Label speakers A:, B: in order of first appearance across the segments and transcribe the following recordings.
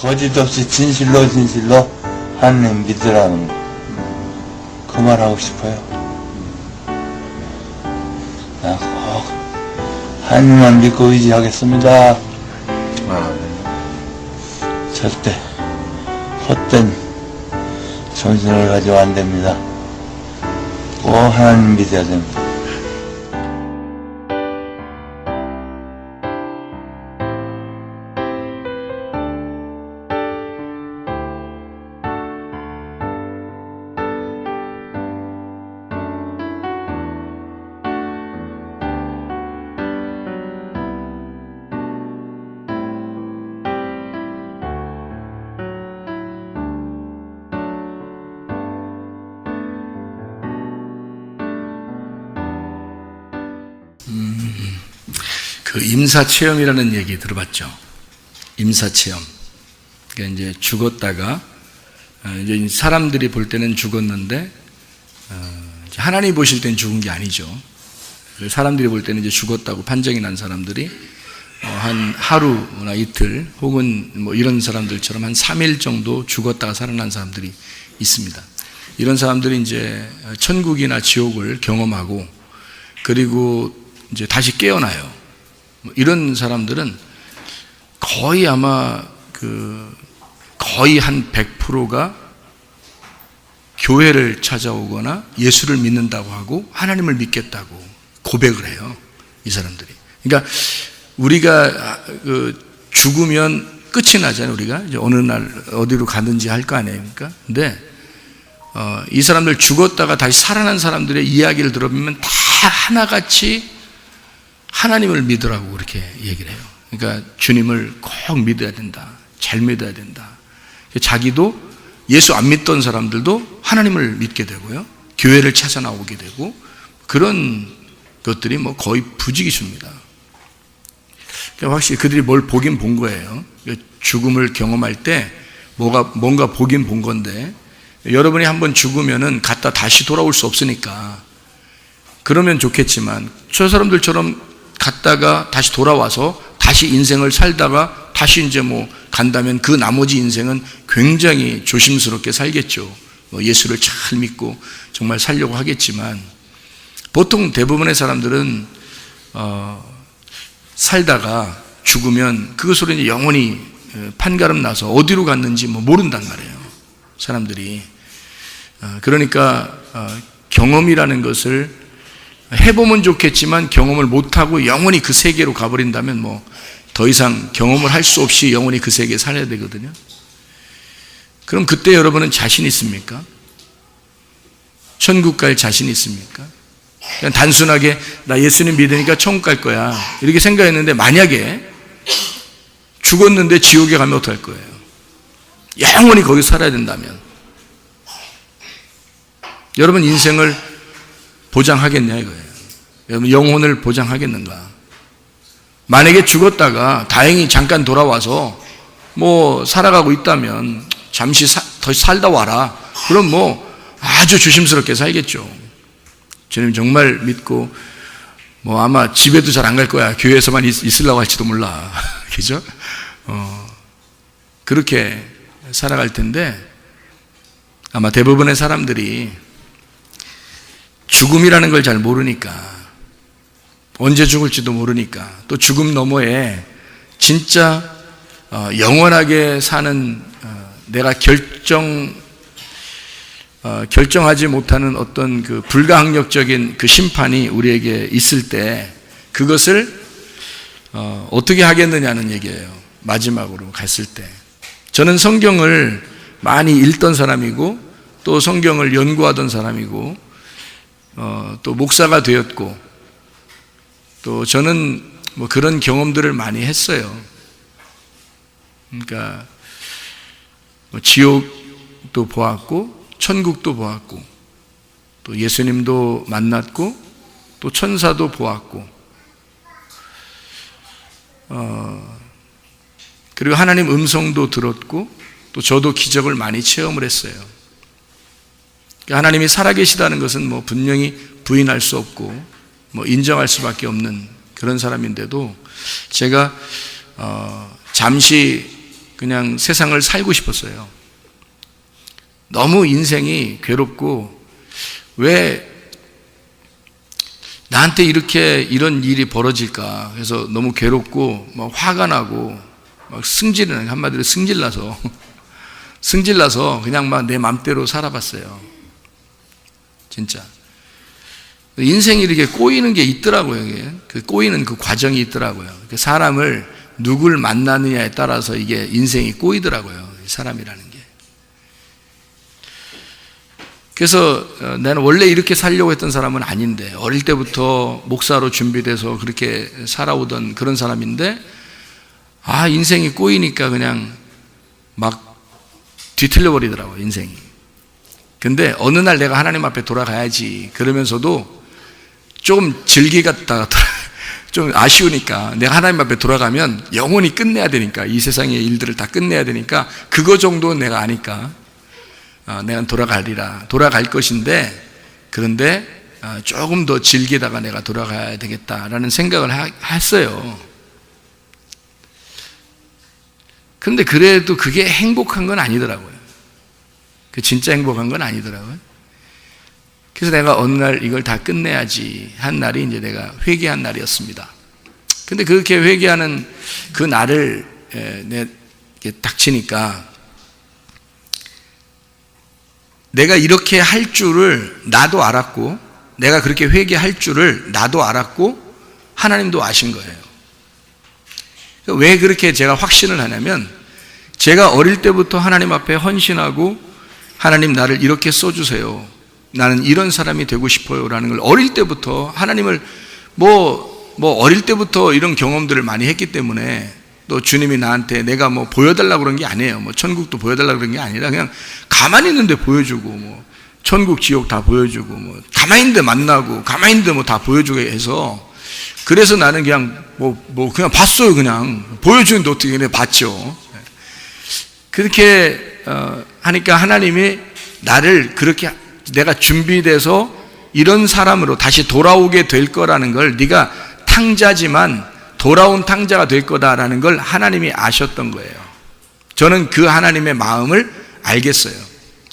A: 거짓 없이 진실로 하나님 믿으라는 그 말하고 싶어요. 나 꼭 하나님만 믿고 의지하겠습니다. 절대 헛된 정신을 가지고 안 됩니다. 꼭 하나님 믿어야 됩니다.
B: 그 임사체험이라는 얘기 들어봤죠? 임사체험. 그러니까 이제 죽었다가, 이제 사람들이 볼 때는 죽었는데, 하나님이 보실 때는 죽은 게 아니죠. 사람들이 볼 때는 이제 죽었다고 판정이 난 사람들이, 한 하루나 이틀, 혹은 뭐 이런 사람들처럼 한 3일 정도 죽었다가 살아난 사람들이 있습니다. 이런 사람들이 이제 천국이나 지옥을 경험하고, 그리고 이제 다시 깨어나요. 이런 사람들은 거의 아마 거의 한 100%가 교회를 찾아오거나 예수를 믿는다고 하고 하나님을 믿겠다고 고백을 해요. 이 사람들이. 그러니까 우리가 죽으면 끝이 나잖아요. 우리가 이제 어느 날 어디로 가든지 할 거 아닙니까? 근데 이 사람들 죽었다가 다시 살아난 사람들의 이야기를 들어보면 다 하나같이 하나님을 믿으라고 그렇게 얘기를 해요. 그러니까 주님을 꼭 믿어야 된다. 잘 믿어야 된다. 자기도 예수 안 믿던 사람들도 하나님을 믿게 되고요. 교회를 찾아 나오게 되고 그런 것들이 뭐 거의 부지기수입니다. 그러니까 확실히 그들이 뭘 보긴 본 거예요. 죽음을 경험할 때 뭔가 보긴 본 건데 여러분이 한번 죽으면은 갔다 다시 돌아올 수 없으니까 그러면 좋겠지만 저 사람들처럼 갔다가 다시 돌아와서 다시 인생을 살다가 다시 이제 뭐 간다면 그 나머지 인생은 굉장히 조심스럽게 살겠죠. 예수를 잘 믿고 정말 살려고 하겠지만 보통 대부분의 사람들은 살다가 죽으면 그것으로 이제 영원히 판가름 나서 어디로 갔는지 뭐 모른단 말이에요. 사람들이. 그러니까 경험이라는 것을 해보면 좋겠지만 경험을 못하고 영원히 그 세계로 가버린다면 뭐 더 이상 경험을 할 수 없이 영원히 그 세계에 살아야 되거든요. 그럼 그때 여러분은 자신 있습니까? 천국 갈 자신 있습니까? 그냥 단순하게 나 예수님 믿으니까 천국 갈 거야 이렇게 생각했는데 만약에 죽었는데 지옥에 가면 어떡할 거예요? 영원히 거기서 살아야 된다면 여러분 인생을 보장하겠냐 이거예요. 여러분 영혼을 보장하겠는가? 만약에 죽었다가 다행히 잠깐 돌아와서 뭐 살아가고 있다면 잠시 더 살다 와라. 그럼 뭐 아주 조심스럽게 살겠죠. 주님 정말 믿고 뭐 아마 집에도 잘 안 갈 거야. 교회에서만 있으려고 할지도 몰라. 그죠? 그렇게 살아갈 텐데 아마 대부분의 사람들이 죽음이라는 걸 잘 모르니까 언제 죽을지도 모르니까 또 죽음 너머에 진짜 영원하게 사는 내가 결정하지 못하는 어떤 그 불가항력적인 그 심판이 우리에게 있을 때 그것을 어떻게 하겠느냐는 얘기예요. 마지막으로 갔을 때 저는 성경을 많이 읽던 사람이고 또 성경을 연구하던 사람이고 또 목사가 되었고 또 저는 뭐 그런 경험들을 많이 했어요. 그러니까 뭐 지옥도 보았고 천국도 보았고 또 예수님도 만났고 또 천사도 보았고 그리고 하나님 음성도 들었고 또 저도 기적을 많이 체험을 했어요. 하나님이 살아계시다는 것은 뭐 분명히 부인할 수 없고 뭐 인정할 수밖에 없는 그런 사람인데도 제가 잠시 그냥 세상을 살고 싶었어요. 너무 인생이 괴롭고, 왜 나한테 이런 일이 벌어질까? 그래서 너무 괴롭고, 막 화가 나고, 막 한마디로 승질나서 그냥 막 내 맘대로 살아봤어요. 진짜. 인생이 이렇게 꼬이는 게 있더라고요. 이게. 그 꼬이는 그 과정이 있더라고요. 사람을 누굴 만나느냐에 따라서 이게 인생이 꼬이더라고요. 사람이라는 게. 그래서 나는 원래 이렇게 살려고 했던 사람은 아닌데, 어릴 때부터 목사로 준비돼서 그렇게 살아오던 그런 사람인데, 인생이 꼬이니까 그냥 막 뒤틀려 버리더라고요, 인생이. 근데 어느 날 내가 하나님 앞에 돌아가야지 그러면서도 조금 즐기 갔다가 좀 아쉬우니까, 내가 하나님 앞에 돌아가면 영원히 끝내야 되니까, 이 세상의 일들을 다 끝내야 되니까, 그거 정도는 내가 아니까 내가 돌아갈 것인데, 그런데 조금 더 즐기다가 내가 돌아가야 되겠다라는 생각을 했어요. 그런데 그래도 그게 행복한 건 아니더라고요. 그 진짜 행복한 건 아니더라고요. 그래서 내가 어느 날 이걸 다 끝내야지 한 날이 이제 내가 회개한 날이었습니다. 근데 그렇게 회개하는 그 날을 닥치니까, 내가 이렇게 할 줄을 나도 알았고, 내가 그렇게 회개할 줄을 나도 알았고, 하나님도 아신 거예요. 왜 그렇게 제가 확신을 하냐면, 제가 어릴 때부터 하나님 앞에 헌신하고, 하나님 나를 이렇게 써주세요, 나는 이런 사람이 되고 싶어요 라는 걸 어릴 때부터 하나님을 어릴 때부터 이런 경험들을 많이 했기 때문에, 또 주님이 나한테 내가 보여달라고 그런 게 아니에요. 천국도 보여달라고 그런 게 아니라 그냥 가만히 있는데 보여주고, 천국 지옥 다 보여주고, 가만히 있는데 만나고, 가만히 있는데 다 보여주고 해서, 그래서 나는 그냥 그냥 봤어요. 그냥 보여주는데 어떻게 그냥 봤죠. 그렇게 하니까 하나님이 나를 그렇게, 내가 준비돼서 이런 사람으로 다시 돌아오게 될 거라는 걸, 네가 탕자지만 돌아온 탕자가 될 거다라는 걸 하나님이 아셨던 거예요. 저는 그 하나님의 마음을 알겠어요.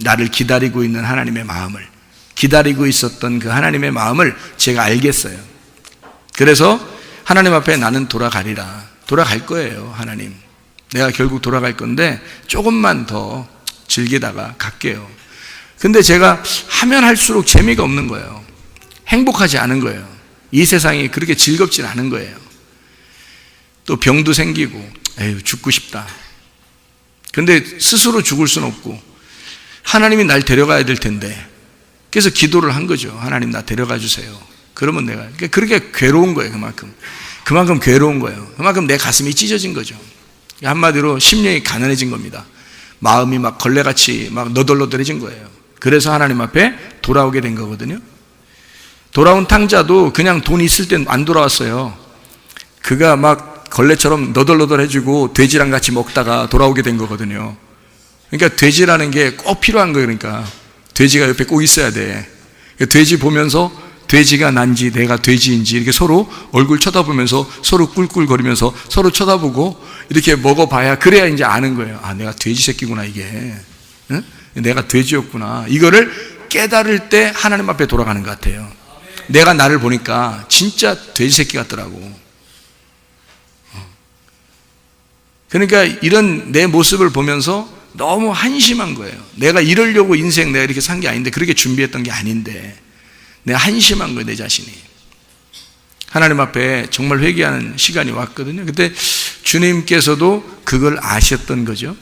B: 나를 기다리고 있는 하나님의 마음을, 기다리고 있었던 그 하나님의 마음을 제가 알겠어요. 그래서 하나님 앞에 나는 돌아갈 거예요. 하나님, 내가 결국 돌아갈 건데 조금만 더 즐기다가 갈게요. 근데 제가 하면 할수록 재미가 없는 거예요. 행복하지 않은 거예요. 이 세상이 그렇게 즐겁진 않은 거예요. 또 병도 생기고, 죽고 싶다. 근데 스스로 죽을 수는 없고, 하나님이 날 데려가야 될 텐데, 그래서 기도를 한 거죠. 하나님 나 데려가 주세요. 그러면 내가, 그렇게 괴로운 거예요. 그만큼 괴로운 거예요. 그만큼 내 가슴이 찢어진 거죠. 한마디로 심령이 가난해진 겁니다. 마음이 막 걸레같이 막 너덜너덜해진 거예요. 그래서 하나님 앞에 돌아오게 된 거거든요. 돌아온 탕자도 그냥 돈 있을 땐 안 돌아왔어요. 그가 막 걸레처럼 너덜너덜해지고 돼지랑 같이 먹다가 돌아오게 된 거거든요. 그러니까 돼지라는 게 꼭 필요한 거예요. 그러니까 돼지가 옆에 꼭 있어야 돼. 돼지 보면서 돼지가 난지 내가 돼지인지 이렇게 서로 얼굴 쳐다보면서 서로 꿀꿀거리면서 서로 쳐다보고 이렇게 먹어봐야, 그래야 이제 아는 거예요. 내가 돼지 새끼구나 이게. 응? 내가 돼지였구나. 이거를 깨달을 때 하나님 앞에 돌아가는 것 같아요. 내가 나를 보니까 진짜 돼지 새끼 같더라고. 그러니까 이런 내 모습을 보면서 너무 한심한 거예요. 내가 이러려고 인생 내가 이렇게 산 게 아닌데, 그렇게 준비했던 게 아닌데, 내가 한심한 거예요, 내 자신이. 하나님 앞에 정말 회개하는 시간이 왔거든요. 그때 주님께서도 그걸 아셨던 거죠.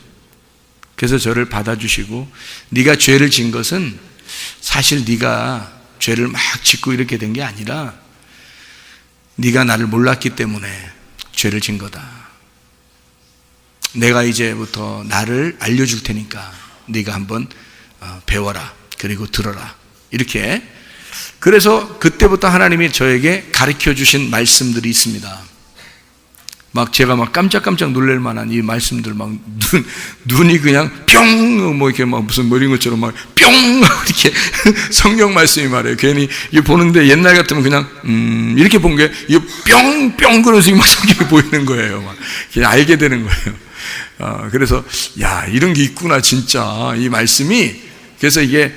B: 그래서 저를 받아주시고, 네가 죄를 진 것은 사실 네가 죄를 막 짓고 이렇게 된 게 아니라 네가 나를 몰랐기 때문에 죄를 진 거다. 내가 이제부터 나를 알려줄 테니까 네가 한번 배워라, 그리고 들어라. 이렇게. 그래서 그때부터 하나님이 저에게 가르쳐 주신 말씀들이 있습니다. 막 제가 막 깜짝깜짝 놀랄 만한 이 말씀들, 막 눈이 그냥 뿅, 이렇게 막 무슨 머리인 것처럼 막 뿅! 이렇게 성경 말씀이 말해요. 괜히 이거 보는데 옛날 같으면 그냥, 이렇게 본 게, 이거 뿅! 뿅! 그러면서 막 성경이 보이는 거예요. 막 그냥 알게 되는 거예요. 그래서 야, 이런 게 있구나 진짜 이 말씀이. 그래서 이게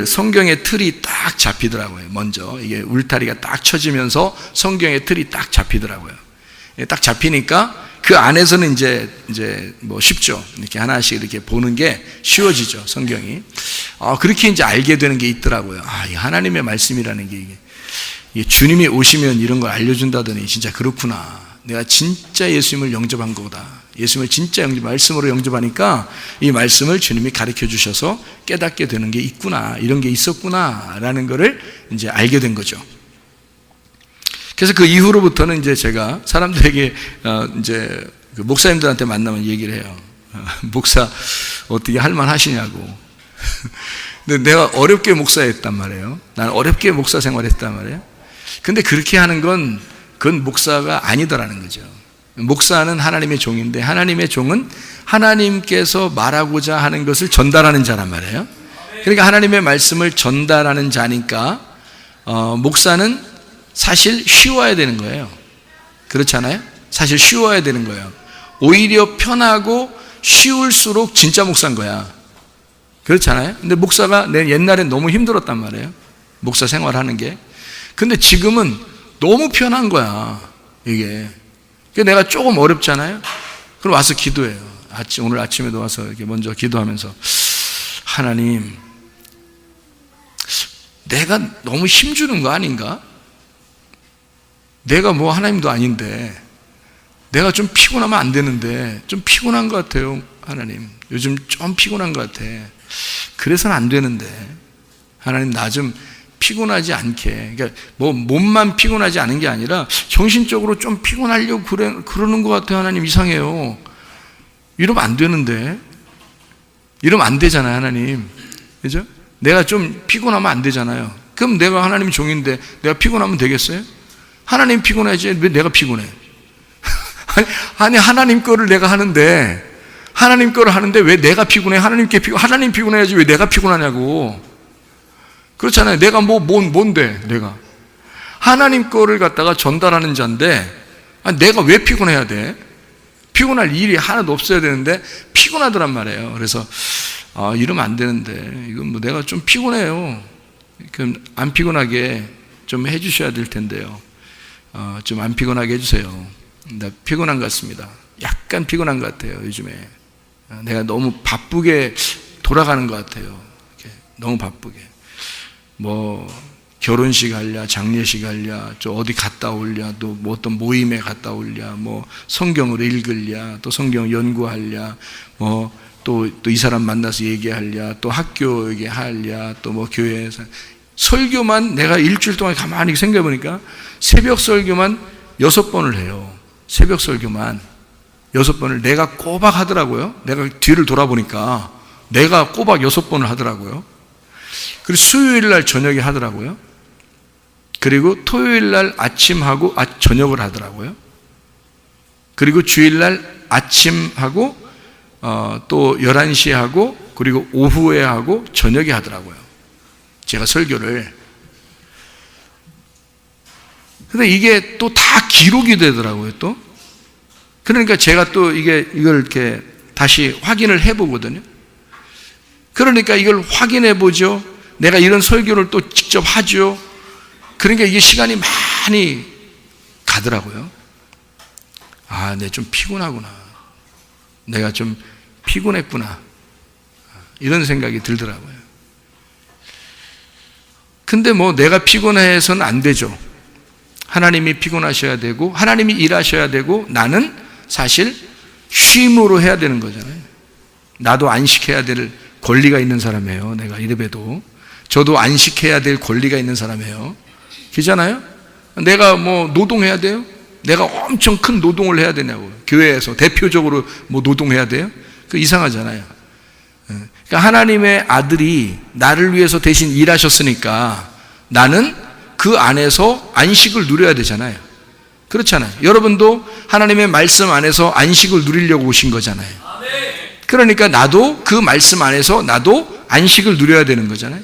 B: 성경의 틀이 딱 잡히더라고요. 먼저 이게 울타리가 딱 쳐지면서 성경의 틀이 딱 잡히더라고요. 딱 잡히니까 그 안에서는 이제 뭐 쉽죠. 이렇게 하나씩 이렇게 보는 게 쉬워지죠. 성경이. 그렇게 이제 알게 되는 게 있더라고요. 이 하나님의 말씀이라는 게 이게 주님이 오시면 이런 걸 알려준다더니 진짜 그렇구나. 내가 진짜 예수님을 영접한 거다. 예수님을 진짜 말씀으로 영접하니까 이 말씀을 주님이 가르쳐 주셔서 깨닫게 되는 게 있구나. 이런 게 있었구나. 라는 거를 이제 알게 된 거죠. 그래서 그 이후로부터는 이제 제가 사람들에게 이제 그 목사님들한테 만나면 얘기를 해요. 목사 어떻게 할만 하시냐고. 근데 내가 어렵게 목사했단 말이에요. 난 어렵게 목사 생활했단 말이에요. 근데 그렇게 하는 건 그건 목사가 아니더라는 거죠. 목사는 하나님의 종인데 하나님의 종은 하나님께서 말하고자 하는 것을 전달하는 자란 말이에요. 그러니까 하나님의 말씀을 전달하는 자니까 목사는 사실 쉬워야 되는 거예요. 그렇잖아요? 사실 쉬워야 되는 거예요. 오히려 편하고 쉬울수록 진짜 목사인 거야. 그렇잖아요? 근데 목사가 옛날엔 너무 힘들었단 말이에요. 목사 생활하는 게. 근데 지금은 너무 편한 거야, 이게. 그래서 내가 조금 어렵잖아요? 그럼 와서 기도해요. 오늘 아침에도 와서 이렇게 먼저 기도하면서, 하나님, 내가 너무 힘주는 거 아닌가? 내가 뭐 하나님도 아닌데, 내가 좀 피곤하면 안 되는데, 좀 피곤한 것 같아요, 하나님. 요즘 좀 피곤한 것 같아. 그래서는 안 되는데, 하나님 나 좀 피곤하지 않게. 그러니까 뭐 몸만 피곤하지 않은 게 아니라 정신적으로 좀 피곤하려고 그러는 것 같아요. 하나님 이상해요. 이러면 안 되는데. 이러면 안 되잖아요, 하나님. 그죠? 내가 좀 피곤하면 안 되잖아요. 그럼 내가 하나님 종인데 내가 피곤하면 되겠어요? 하나님 피곤하지 왜 내가 피곤해? 아니 하나님 거를 내가 하는데 하나님 거를 하는데 왜 내가 피곤해? 하나님 피곤해야지 왜 내가 피곤하냐고. 그렇잖아요. 내가 뭔데 내가 하나님 거를 갖다가 전달하는 자인데 내가 왜 피곤해야 돼? 피곤할 일이 하나도 없어야 되는데 피곤하더란 말이에요. 그래서 이러면 안 되는데 이건 뭐 내가 좀 피곤해요. 그럼 안 피곤하게 좀 해주셔야 될 텐데요. 좀 안 피곤하게 해주세요. 나 피곤한 것 같습니다. 약간 피곤한 것 같아요. 요즘에 내가 너무 바쁘게 돌아가는 것 같아요. 이렇게 너무 바쁘게. 뭐 결혼식 할랴, 장례식 할랴, 저 어디 갔다 올랴, 또 뭐 어떤 모임에 갔다 올랴, 뭐 성경을 읽을랴, 또 성경 연구할랴, 뭐 또 이 사람 만나서 얘기할랴, 또 학교 얘기할랴, 또 뭐 교회에서 설교만 내가 일주일 동안 가만히 생각해 보니까 새벽 설교만 6번을 해요. 새벽 설교만 6번을 내가 꼬박 하더라고요. 내가 뒤를 돌아보니까 내가 꼬박 6번을 하더라고요. 그리고 수요일 날 저녁에 하더라고요. 그리고 토요일 날 아침하고 저녁을 하더라고요. 그리고 주일 날 아침하고 또 11시에 하고 그리고 오후에 하고 저녁에 하더라고요. 제가 설교를. 근데 이게 또 다 기록이 되더라고요, 또. 그러니까 제가 또 이걸 이렇게 다시 확인을 해보거든요. 그러니까 이걸 확인해 보죠. 내가 이런 설교를 또 직접 하죠. 그러니까 이게 시간이 많이 가더라고요. 내가 좀 피곤하구나. 내가 좀 피곤했구나. 이런 생각이 들더라고요. 근데 뭐 내가 피곤해서는 안 되죠. 하나님이 피곤하셔야 되고 하나님이 일하셔야 되고 나는 사실 쉼으로 해야 되는 거잖아요. 나도 안식해야 될 권리가 있는 사람이에요. 내가 이래봬도 저도 안식해야 될 권리가 있는 사람이에요. 그렇잖아요? 내가 뭐 노동해야 돼요? 내가 엄청 큰 노동을 해야 되냐고. 교회에서 대표적으로 뭐 노동해야 돼요? 그 이상하잖아요. 그러니까 하나님의 아들이 나를 위해서 대신 일하셨으니까 나는 그 안에서 안식을 누려야 되잖아요. 그렇잖아요. 여러분도 하나님의 말씀 안에서 안식을 누리려고 오신 거잖아요. 그러니까 나도 그 말씀 안에서 나도 안식을 누려야 되는 거잖아요.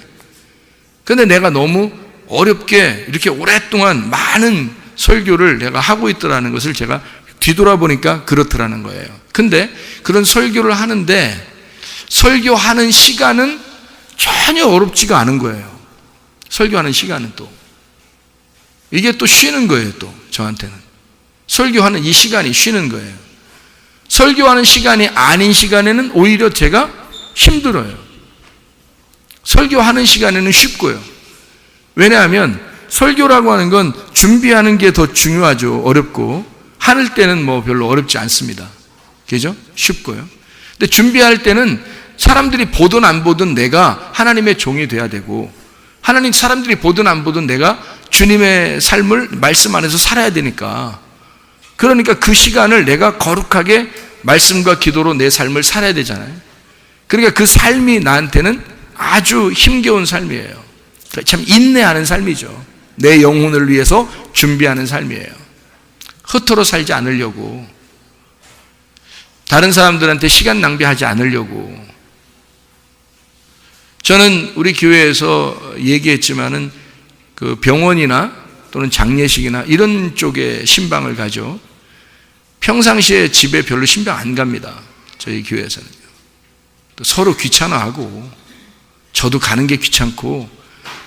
B: 그런데 내가 너무 어렵게 이렇게 오랫동안 많은 설교를 내가 하고 있더라는 것을 제가 뒤돌아보니까 그렇더라는 거예요. 근데 그런 설교를 하는데 설교하는 시간은 전혀 어렵지가 않은 거예요. 설교하는 시간은 또 이게 또 쉬는 거예요. 또 저한테는 설교하는 이 시간이 쉬는 거예요. 설교하는 시간이 아닌 시간에는 오히려 제가 힘들어요. 설교하는 시간에는 쉽고요. 왜냐하면 설교라고 하는 건 준비하는 게 더 중요하죠. 어렵고 하는 때는 뭐 별로 어렵지 않습니다. 그죠? 쉽고요. 근데 준비할 때는 사람들이 보든 안 보든 내가 하나님의 종이 돼야 되고 하나님 사람들이 보든 안 보든 내가 주님의 삶을 말씀 안에서 살아야 되니까 그러니까 그 시간을 내가 거룩하게 말씀과 기도로 내 삶을 살아야 되잖아요. 그러니까 그 삶이 나한테는 아주 힘겨운 삶이에요. 참 인내하는 삶이죠. 내 영혼을 위해서 준비하는 삶이에요. 흩어로 살지 않으려고 다른 사람들한테 시간 낭비하지 않으려고 저는 우리 교회에서 얘기했지만은 그 병원이나 또는 장례식이나 이런 쪽에 신방을 가죠. 평상시에 집에 별로 신방 안 갑니다. 저희 교회에서는요. 또 서로 귀찮아하고 저도 가는 게 귀찮고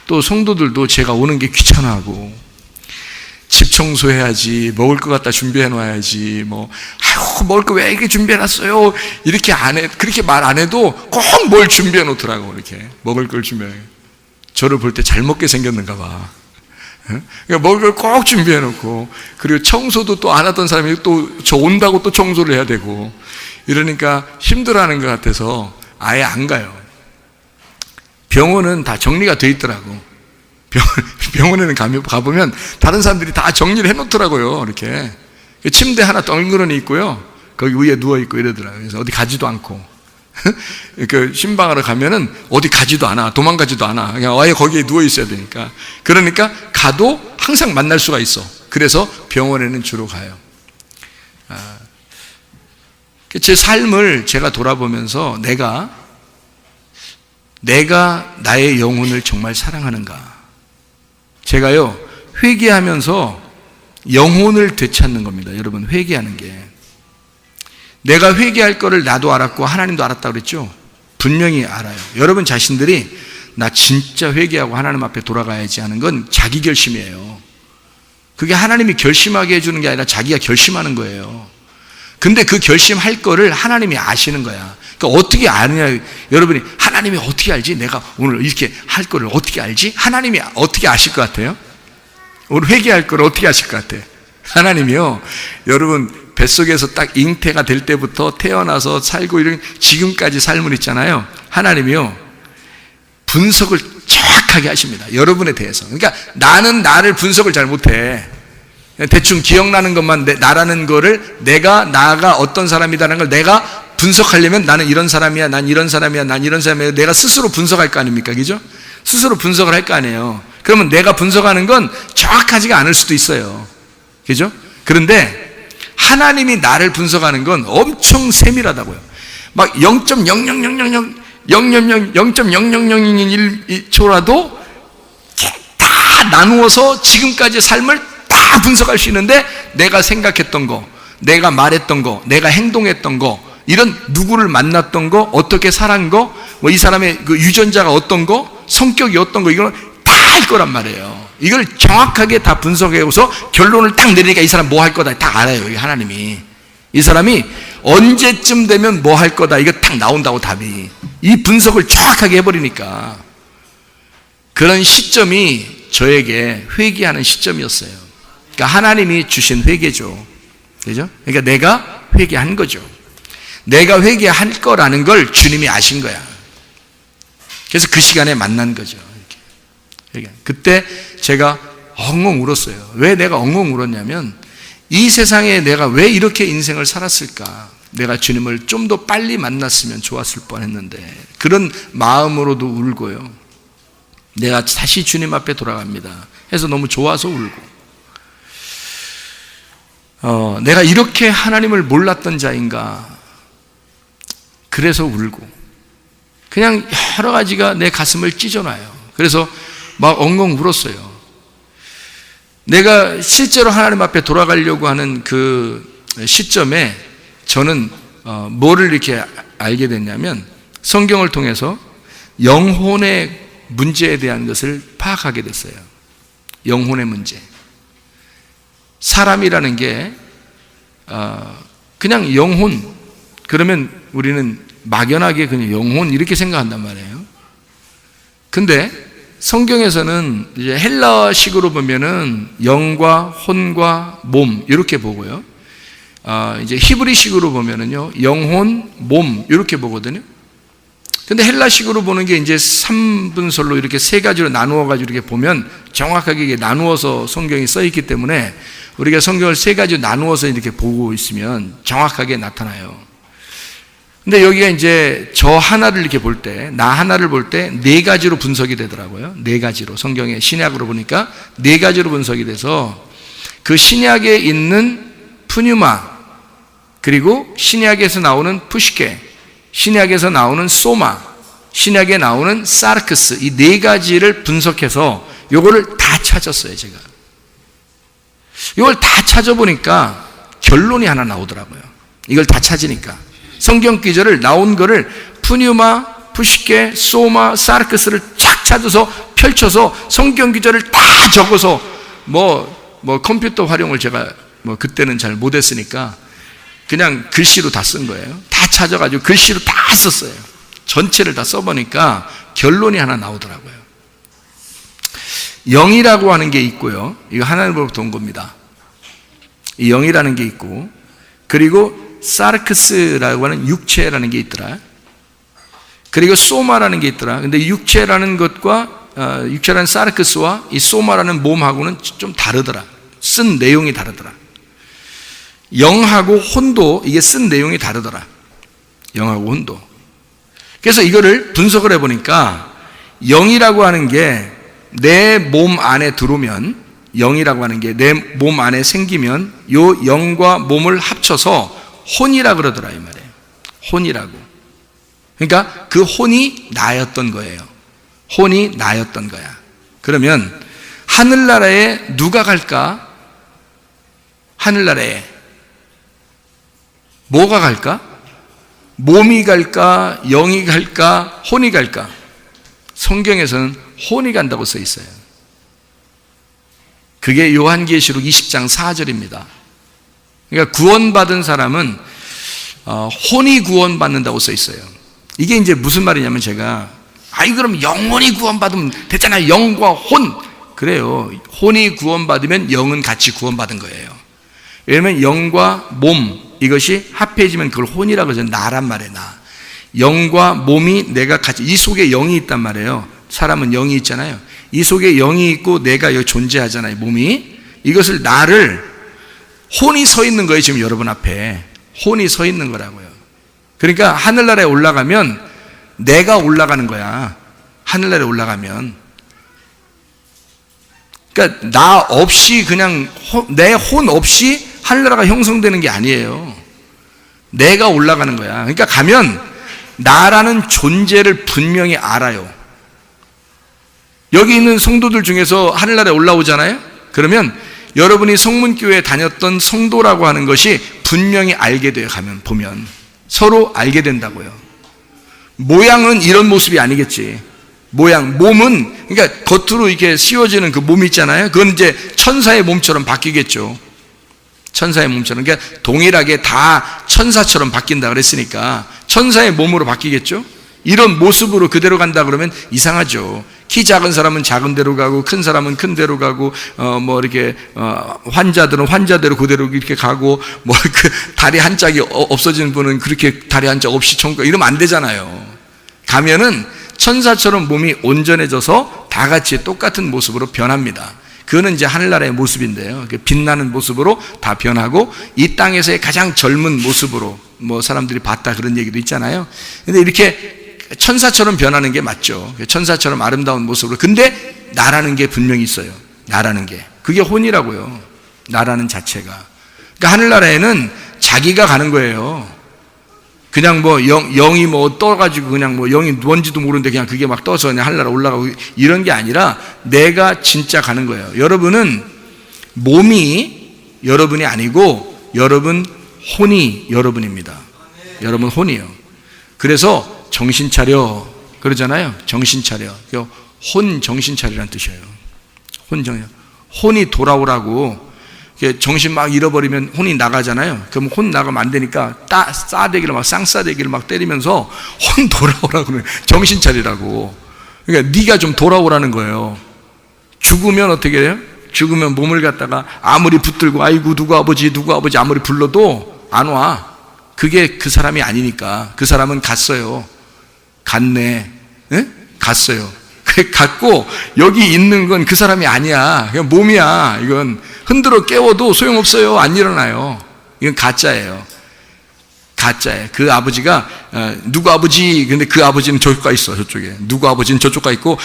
B: 또 성도들도 제가 오는 게 귀찮아하고 집 청소해야지 먹을 것 갖다 준비해 놔야지 뭐 아유 먹을 거 왜 이렇게 준비해 놨어요 이렇게 안 해 그렇게 말 안 해도 꼭 뭘 준비해 놓더라고. 이렇게 먹을 걸 준비해. 저를 볼 때 잘 먹게 생겼는가 봐. 그러니까 먹을 걸 꼭 준비해 놓고 그리고 청소도 또 안 하던 사람이 또 저 온다고 또 청소를 해야 되고 이러니까 힘들어하는 것 같아서 아예 안 가요. 병원은 다 정리가 돼 있더라고. 병원에는 가보면 다른 사람들이 다 정리를 해놓더라고요. 이렇게 침대 하나 덩그러니 있고요. 거기 위에 누워 있고 이러더라고요. 그래서 어디 가지도 않고 그 신방하러 가면은 어디 가지도 않아. 도망가지도 않아. 그냥 아예 거기에 누워 있어야 되니까. 그러니까 가도 항상 만날 수가 있어. 그래서 병원에는 주로 가요. 제 삶을 제가 돌아보면서 내가 나의 영혼을 정말 사랑하는가? 제가요, 회개하면서 영혼을 되찾는 겁니다. 여러분, 회개하는 게. 내가 회개할 거를 나도 알았고 하나님도 알았다고 그랬죠? 분명히 알아요. 여러분 자신들이 나 진짜 회개하고 하나님 앞에 돌아가야지 하는 건 자기 결심이에요. 그게 하나님이 결심하게 해주는 게 아니라 자기가 결심하는 거예요. 근데 그 결심할 거를 하나님이 아시는 거야. 그러니까 어떻게 아느냐. 여러분이 하나님이 어떻게 알지? 내가 오늘 이렇게 할 거를 어떻게 알지? 하나님이 어떻게 아실 것 같아요? 오늘 회개할 거를 어떻게 아실 것 같아요? 하나님이요. 여러분 뱃속에서 딱 잉태가 될 때부터 태어나서 살고 이런 지금까지 삶을 있잖아요. 하나님이요. 분석을 정확하게 하십니다. 여러분에 대해서. 그러니까 나는 나를 분석을 잘 못해. 대충 기억나는 것만 나라는 거를 나가 어떤 사람이다라는 걸 내가 분석하려면 나는 이런 사람이야, 난 이런 사람이야, 난 이런 사람이야. 내가 스스로 분석할 거 아닙니까? 그죠? 스스로 분석을 할 거 아니에요. 그러면 내가 분석하는 건 정확하지가 않을 수도 있어요. 그죠? 그런데 하나님이 나를 분석하는 건 엄청 세밀하다고요. 막 0.00000001초라도 다 나누어서 지금까지 삶을 다 분석할 수 있는데 내가 생각했던 거, 내가 말했던 거, 내가 행동했던 거, 이런 누구를 만났던 거, 어떻게 살한 거, 뭐 이 사람의 그 유전자가 어떤 거, 성격이 어떤 거, 이걸 다 알 거란 말이에요. 이걸 정확하게 다 분석해서 결론을 딱 내리니까 이 사람 뭐 할 거다 다 알아요. 이 하나님이. 이 사람이 언제쯤 되면 뭐 할 거다 이거 딱 나온다고 답이. 이 분석을 정확하게 해버리니까 그런 시점이 저에게 회개하는 시점이었어요. 그러니까 하나님이 주신 회개죠. 그죠? 그러니까 내가 회개한 거죠. 내가 회개할 거라는 걸 주님이 아신 거야. 그래서 그 시간에 만난 거죠. 이렇게. 그때 제가 엉엉 울었어요. 왜 내가 엉엉 울었냐면 이 세상에 내가 왜 이렇게 인생을 살았을까? 내가 주님을 좀 더 빨리 만났으면 좋았을 뻔했는데 그런 마음으로도 울고요. 내가 다시 주님 앞에 돌아갑니다. 해서 너무 좋아서 울고 내가 이렇게 하나님을 몰랐던 자인가? 그래서 울고 그냥 여러 가지가 내 가슴을 찢어놔요. 그래서 막 엉엉 울었어요. 내가 실제로 하나님 앞에 돌아가려고 하는 그 시점에 저는 뭐를 이렇게 알게 됐냐면 성경을 통해서 영혼의 문제에 대한 것을 파악하게 됐어요. 영혼의 문제. 사람이라는 게 그냥 영혼, 그러면 우리는 막연하게 그냥 영혼 이렇게 생각한단 말이에요. 근데 성경에서는 이제 헬라식으로 보면은 영과 혼과 몸 이렇게 보고요. 이제 히브리식으로 보면은요, 영혼, 몸 이렇게 보거든요. 근데 헬라식으로 보는 게 이제 3분설로 이렇게 세 가지로 나누어 가지고 이렇게 보면 정확하게 이게 나누어서 성경이 써 있기 때문에 우리가 성경을 세 가지로 나누어서 이렇게 보고 있으면 정확하게 나타나요. 근데 여기가 이제 저 하나를 이렇게 볼 때, 나 하나를 볼 때 네 가지로 분석이 되더라고요. 네 가지로. 성경의 신약으로 보니까 네 가지로 분석이 돼서 그 신약에 있는 푸뉴마, 그리고 신약에서 나오는 푸시케, 신약에서 나오는 소마, 신약에 나오는 사르크스, 이 네 가지를 분석해서 요거를 다 찾았어요, 제가. 이걸 다 찾아보니까 결론이 하나 나오더라고요. 이걸 다 찾으니까. 성경 기절을 나온 거를 푸뉴마, 푸시케, 소마, 사르크스를 쫙 찾아서 펼쳐서 성경 기절을 다 적어서 뭐 컴퓨터 활용을 제가 그때는 잘 못했으니까 그냥 글씨로 다 쓴 거예요. 다 찾아가지고 글씨로 다 썼어요. 전체를 다 써보니까 결론이 하나 나오더라고요. 영이라고 하는 게 있고요. 이거 하나님으로부터 온 겁니다. 이 영이라는 게 있고, 그리고 사르크스라고 하는 육체라는 게 있더라. 그리고 소마라는 게 있더라. 근데 육체라는 것과 육체라는 사르크스와 이 소마라는 몸하고는 좀 다르더라. 쓴 내용이 다르더라. 영하고 혼도 이게 쓴 내용이 다르더라. 영하고 혼도. 그래서 이거를 분석을 해보니까 영이라고 하는 게 내 몸 안에 들어오면, 영이라고 하는 게 내 몸 안에 생기면 요 영과 몸을 합쳐서 혼이라 그러더라 이 말이에요. 혼이라고. 그러니까 그 혼이 나였던 거예요. 혼이 나였던 거야. 그러면 하늘나라에 누가 갈까? 하늘나라에 뭐가 갈까? 몸이 갈까? 영이 갈까? 혼이 갈까? 성경에서는 혼이 간다고 써 있어요. 그게 요한계시록 20장 4절입니다. 그러니까 구원받은 사람은 혼이 구원받는다고 써 있어요. 이게 이제 무슨 말이냐면 제가 그럼 영혼이 구원받으면 됐잖아요. 영과 혼. 그래요. 혼이 구원받으면 영은 같이 구원받은 거예요. 왜냐하면 영과 몸 이것이 합해지면 그걸 혼이라고 하죠. 나란 말이에요. 나. 영과 몸이 내가 같이, 이 속에 영이 있단 말이에요. 사람은 영이 있잖아요. 이 속에 영이 있고 내가 여기 존재하잖아요. 몸이. 이것을 나를, 혼이 서 있는 거예요. 지금 여러분 앞에 혼이 서 있는 거라고요. 그러니까 하늘나라에 올라가면 내가 올라가는 거야. 하늘나라에 올라가면. 그러니까 나 없이 그냥 내 혼 없이 하늘나라가 형성되는 게 아니에요. 내가 올라가는 거야. 그러니까 가면 나라는 존재를 분명히 알아요. 여기 있는 성도들 중에서 하늘나라에 올라오잖아요. 그러면 여러분이 성문교회에 다녔던 성도라고 하는 것이 분명히 알게 돼요. 가면 보면 서로 알게 된다고요. 모양은 이런 모습이 아니겠지. 모양, 몸은 그러니까 겉으로 이렇게 씌워지는 그 몸이 있잖아요. 그건 이제 천사의 몸처럼 바뀌겠죠. 천사의 몸처럼. 그러니까 동일하게 다 천사처럼 바뀐다 그랬으니까 천사의 몸으로 바뀌겠죠. 이런 모습으로 그대로 간다 그러면 이상하죠. 키 작은 사람은 작은 데로 가고 큰 사람은 큰 데로 가고 이렇게 환자들은 환자대로 그대로 이렇게 가고 그 다리 한 짝이 없어지는 분은 그렇게 다리 한 짝 없이 천국 이러면 안 되잖아요. 가면은 천사처럼 몸이 온전해져서 다 같이 똑같은 모습으로 변합니다. 그거는 이제 하늘나라의 모습인데요. 빛나는 모습으로 다 변하고 이 땅에서의 가장 젊은 모습으로 사람들이 봤다 그런 얘기도 있잖아요. 근데 이렇게 천사처럼 변하는 게 맞죠. 천사처럼 아름다운 모습으로. 근데 나라는 게 분명히 있어요. 나라는 게. 그게 혼이라고요. 나라는 자체가. 그러니까 하늘나라에는 자기가 가는 거예요. 그냥 영이 떠가지고 그냥 영이 뭔지도 모르는데 그냥 그게 막 떠서 그냥 하늘나라 올라가고 이런 게 아니라 내가 진짜 가는 거예요. 여러분은 몸이 여러분이 아니고 여러분 혼이 여러분입니다. 여러분 혼이요. 그래서 정신 차려 그러잖아요. 정신 차려. 혼 정신 차리라는 뜻이에요. 혼 정신. 혼이 돌아오라고. 정신 막 잃어버리면 혼이 나가잖아요. 그럼 혼 나가면 안 되니까 싸대기를 막 쌍싸대기를 막 때리면서 혼 돌아오라고 그래. 정신 차리라고. 그러니까 네가 좀 돌아오라는 거예요. 죽으면 어떻게 해요? 죽으면 몸을 갖다가 아무리 붙들고 아이고 누구 아버지 아무리 불러도 안 와. 그게 그 사람이 아니니까. 그 사람은 갔어요. 갔네. 에? 갔어요. 갔고 여기 있는 건 그 사람이 아니야. 그냥 몸이야. 이건 흔들어 깨워도 소용없어요. 안 일어나요. 이건 가짜예요. 가짜예요. 그 아버지가 누구 아버지, 근데 그 아버지는 저쪽 가 있어. 저쪽에. 누구 아버지는 저쪽 가 있고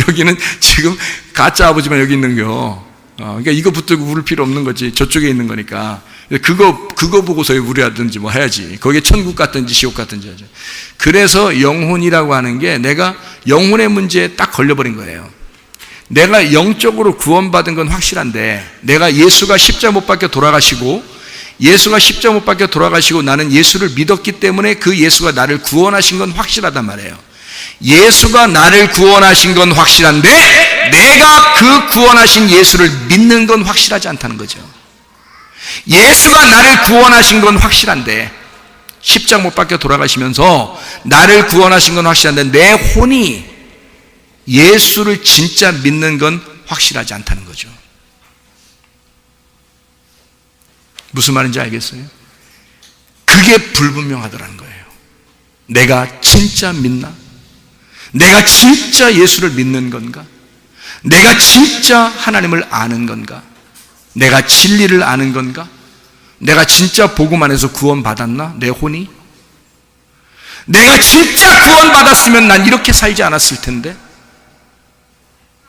B: 여기는 지금 가짜 아버지만 여기 있는 거. 그러니까 이거 붙들고 울을 필요 없는 거지. 저쪽에 있는 거니까. 그거 보고서 우려하든지 뭐 해야지. 거기에 천국 같든지 지옥 같든지 하죠. 그래서 영혼이라고 하는 게 내가 영혼의 문제에 딱 걸려버린 거예요. 내가 영적으로 구원받은 건 확실한데 내가 예수가 십자가 못 박혀 돌아가시고 예수가 십자가 못 박혀 돌아가시고 나는 예수를 믿었기 때문에 그 예수가 나를 구원하신 건 확실하단 말이에요. 예수가 나를 구원하신 건 확실한데 내가 그 구원하신 예수를 믿는 건 확실하지 않다는 거죠. 예수가 나를 구원하신 건 확실한데 십자가 못 박혀 돌아가시면서 나를 구원하신 건 확실한데 내 혼이 예수를 진짜 믿는 건 확실하지 않다는 거죠. 무슨 말인지 알겠어요? 그게 불분명하더라는 거예요. 내가 진짜 믿나? 내가 진짜 예수를 믿는 건가? 내가 진짜 하나님을 아는 건가? 내가 진리를 아는 건가? 내가 진짜 복음 안에서 구원받았나? 내 혼이? 내가 진짜 구원받았으면 난 이렇게 살지 않았을 텐데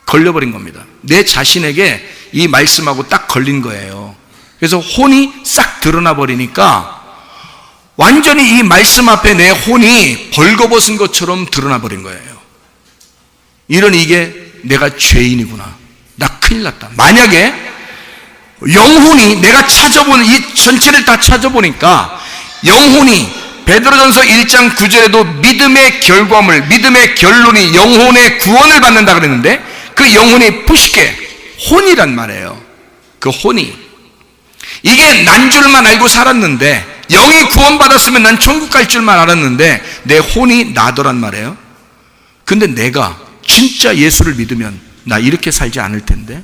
B: 걸려버린 겁니다. 내 자신에게 이 말씀하고 딱 걸린 거예요. 그래서 혼이 싹 드러나 버리니까 완전히 이 말씀 앞에 내 혼이 벌거벗은 것처럼 드러나 버린 거예요. 이러니 이게 내가 죄인이구나. 나 큰일 났다. 만약에 영혼이 내가 찾아보는 이 전체를 다 찾아보니까 영혼이 베드로전서 1장 9절에도 믿음의 결과물, 믿음의 결론이 영혼의 구원을 받는다 그랬는데 그 영혼이 푸시게 혼이란 말이에요. 그 혼이 이게 난 줄만 알고 살았는데 영이 구원받았으면 난 천국 갈 줄만 알았는데 내 혼이 나더란 말이에요. 근데 내가 진짜 예수를 믿으면 나 이렇게 살지 않을 텐데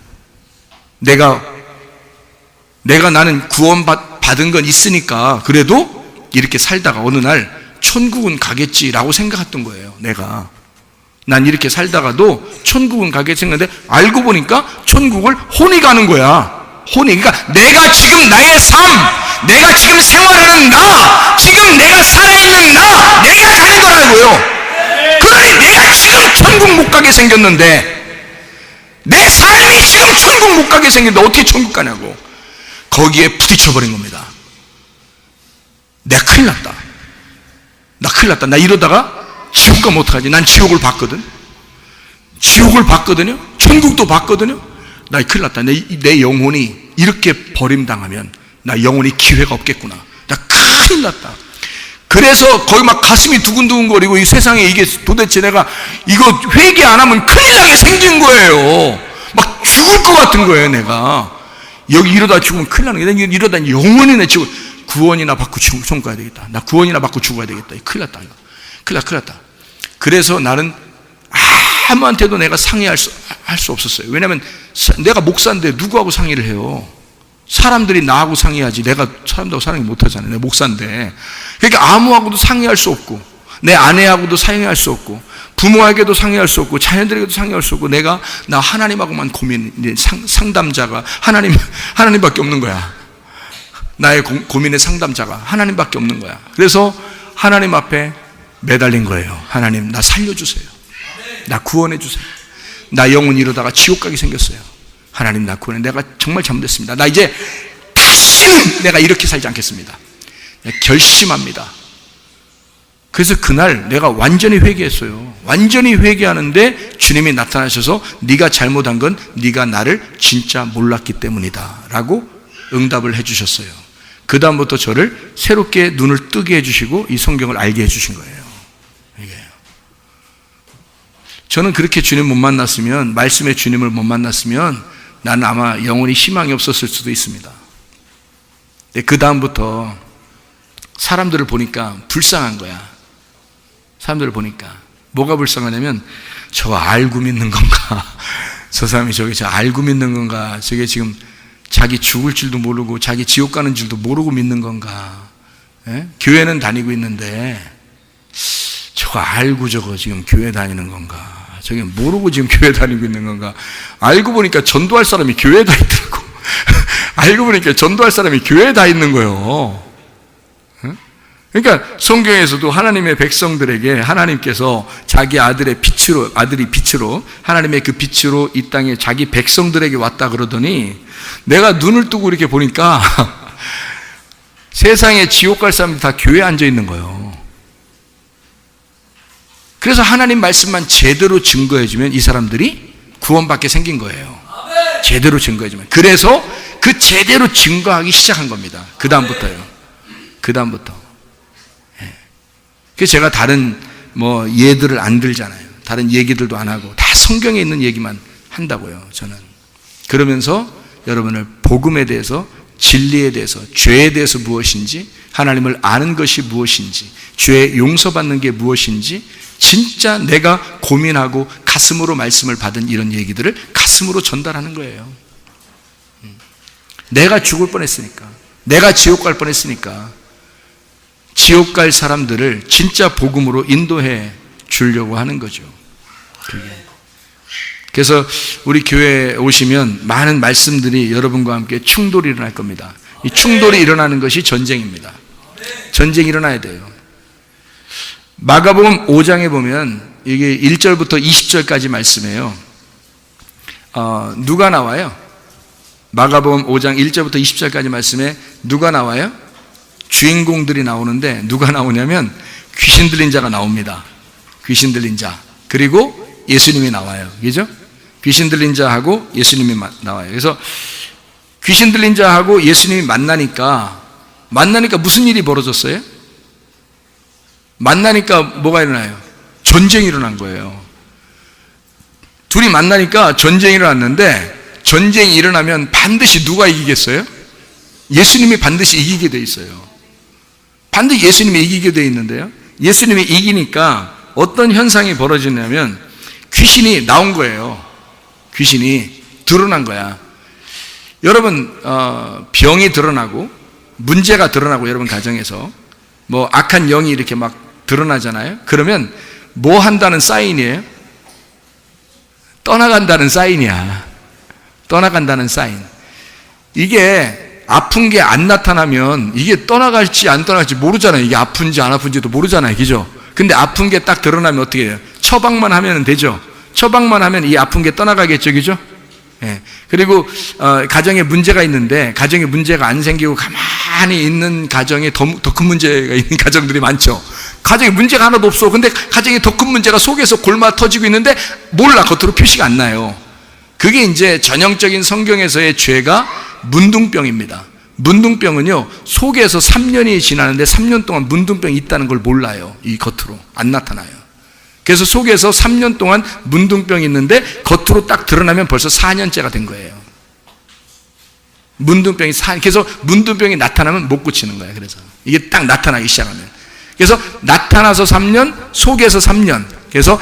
B: 나는 구원받은 건 있으니까 그래도 이렇게 살다가 어느 날 천국은 가겠지라고 생각했던 거예요. 난 이렇게 살다가도 천국은 가겠지 생각했는데 알고 보니까 천국을 혼이 가는 거야. 혼이. 그러니까 내가 지금 나의 삶, 내가 지금 생활하는 나, 지금 내가 살아있는 나, 내가 가는 거라고요. 그러니 내가 지금 천국 못 가게 생겼는데 내 삶이 지금 천국 못 가게 생겼는데 어떻게 천국 가냐고. 거기에 부딪혀버린 겁니다. 내가 큰일 났다. 나 이러다가 지옥 가면 어떡하지? 난 지옥을 봤거든. 지옥을 봤거든요. 천국도 봤거든요. 나 큰일 났다. 내 영혼이 이렇게 버림당하면 나 영혼이 기회가 없겠구나. 나 큰일 났다. 그래서 거기 막 가슴이 두근두근거리고 이 세상에 이게 도대체 내가 이거 회개 안 하면 큰일 나게 생긴 거예요. 막 죽을 것 같은 거예요. 내가 여기 이러다 죽으면 큰일 나는 게 이러다 영원히 내 죽을 구원이나 받고 천국 가야 되겠다. 나 구원이나 받고 죽어야 되겠다. 큰일 났다. 큰일 났다. 그래서 나는 아무한테도 내가 상의할 수 없었어요. 왜냐하면 내가 목사인데 누구하고 상의를 해요? 사람들이 나하고 상의하지. 내가 사람들하고 상의 못하잖아요. 내가 목사인데. 그러니까 아무하고도 상의할 수 없고 내 아내하고도 상의할 수 없고 부모에게도 상의할 수 없고 자녀들에게도 상의할 수 없고 나 하나님하고만 상담자가 하나님밖에 없는 거야. 나의 고민의 상담자가 하나님밖에 없는 거야. 그래서 하나님 앞에 매달린 거예요. 하나님, 나 살려주세요. 나 구원해 주세요. 나 영혼 이러다가 지옥 가게 생겼어요. 하나님, 나 구원해. 내가 정말 잘못했습니다. 나 이제 다시는 내가 이렇게 살지 않겠습니다. 결심합니다. 그래서 그날 내가 완전히 회개했어요. 완전히 회개하는데 주님이 나타나셔서 네가 잘못한 건 네가 나를 진짜 몰랐기 때문이다 라고 응답을 해주셨어요. 그 다음부터 저를 새롭게 눈을 뜨게 해주시고 이 성경을 알게 해주신 거예요. 이게요. 저는 그렇게 주님 못 만났으면, 말씀의 주님을 못 만났으면 나는 아마 영원히 희망이 없었을 수도 있습니다. 그 다음부터 사람들을 보니까 불쌍한 거야. 사람들을 보니까 뭐가 불쌍하냐면, 저 알고 믿는 건가? 저 사람이 저 알고 믿는 건가? 저게 지금 자기 죽을 줄도 모르고 자기 지옥 가는 줄도 모르고 믿는 건가? 예? 교회는 다니고 있는데 저거 알고 저거 지금 교회 다니는 건가? 저게 모르고 지금 교회 다니고 있는 건가? 알고 보니까 전도할 사람이 교회에 다 있더라고. 알고 보니까 전도할 사람이 교회에 다 있는 거예요. 그러니까 성경에서도 하나님의 백성들에게 하나님께서 자기 아들이 빛으로 하나님의 그 빛으로 이 땅에 자기 백성들에게 왔다 그러더니, 내가 눈을 뜨고 이렇게 보니까 세상에 지옥 갈 사람들이 다 교회에 앉아 있는 거예요. 그래서 하나님 말씀만 제대로 증거해주면 이 사람들이 구원받게 생긴 거예요. 제대로 증거해주면. 그래서 그 제대로 증거하기 시작한 겁니다. 그 다음부터요. 그 다음부터. 그래서 제가 다른 예들을 안 들잖아요. 다른 얘기들도 안 하고 다 성경에 있는 얘기만 한다고요, 저는. 그러면서 여러분을 복음에 대해서, 진리에 대해서, 죄에 대해서 무엇인지, 하나님을 아는 것이 무엇인지, 죄 용서받는 게 무엇인지, 진짜 내가 고민하고 가슴으로 말씀을 받은 이런 얘기들을 가슴으로 전달하는 거예요. 내가 죽을 뻔했으니까, 내가 지옥 갈 뻔했으니까 지옥 갈 사람들을 진짜 복음으로 인도해 주려고 하는 거죠. 그게. 그래서 우리 교회에 오시면 많은 말씀들이 여러분과 함께 충돌이 일어날 겁니다. 이 충돌이 일어나는 것이 전쟁입니다. 전쟁이 일어나야 돼요. 마가복음 5장에 보면 이게 1절부터 20절까지 말씀이에요. 누가 나와요? 마가복음 5장 1절부터 20절까지 말씀에 누가 나와요? 주인공들이 나오는데, 누가 나오냐면 귀신 들린 자가 나옵니다. 귀신 들린 자. 그리고 예수님이 나와요. 그죠? 귀신 들린 자하고 예수님이 나와요. 그래서 귀신 들린 자하고 예수님이 만나니까 무슨 일이 벌어졌어요? 만나니까 뭐가 일어나요? 전쟁이 일어난 거예요. 둘이 만나니까 전쟁이 일어났는데, 전쟁이 일어나면 반드시 누가 이기겠어요? 예수님이 반드시 이기게 돼 있어요. 반드시 예수님이 이기게 돼 있는데요, 예수님이 이기니까 어떤 현상이 벌어지냐면 귀신이 나온 거예요. 귀신이 드러난 거야. 여러분, 병이 드러나고 문제가 드러나고, 여러분 가정에서 악한 영이 이렇게 막 드러나잖아요. 그러면 뭐 한다는 사인이에요? 떠나간다는 사인이야. 떠나간다는 사인. 이게 아픈 게 안 나타나면 이게 떠나갈지 안 떠나갈지 모르잖아요. 이게 아픈지 안 아픈지도 모르잖아요. 그죠? 근데 아픈 게 딱 드러나면 어떻게 해요? 처방만 하면 되죠. 처방만 하면 이 아픈 게 떠나가겠죠. 그죠? 예. 그리고 가정에 문제가 있는데, 가정에 문제가 안 생기고 가만히 있는 가정에 더 큰 문제가 있는 가정들이 많죠. 가정에 문제가 하나도 없어. 근데 가정에 더 큰 문제가 속에서 골마 터지고 있는데 몰라. 겉으로 표시가 안 나요. 그게 이제 전형적인 성경에서의 죄가 문둥병입니다. 문둥병은요, 속에서 3년이 지나는데 3년 동안 문둥병이 있다는 걸 몰라요. 이 겉으로 안 나타나요. 그래서 속에서 3년 동안 문둥병이 있는데 겉으로 딱 드러나면 벌써 4년째가 된 거예요. 그래서 문둥병이 나타나면 못 고치는 거예요. 그래서 이게 딱 나타나기 시작하면, 그래서 나타나서 3년, 속에서 3년, 그래서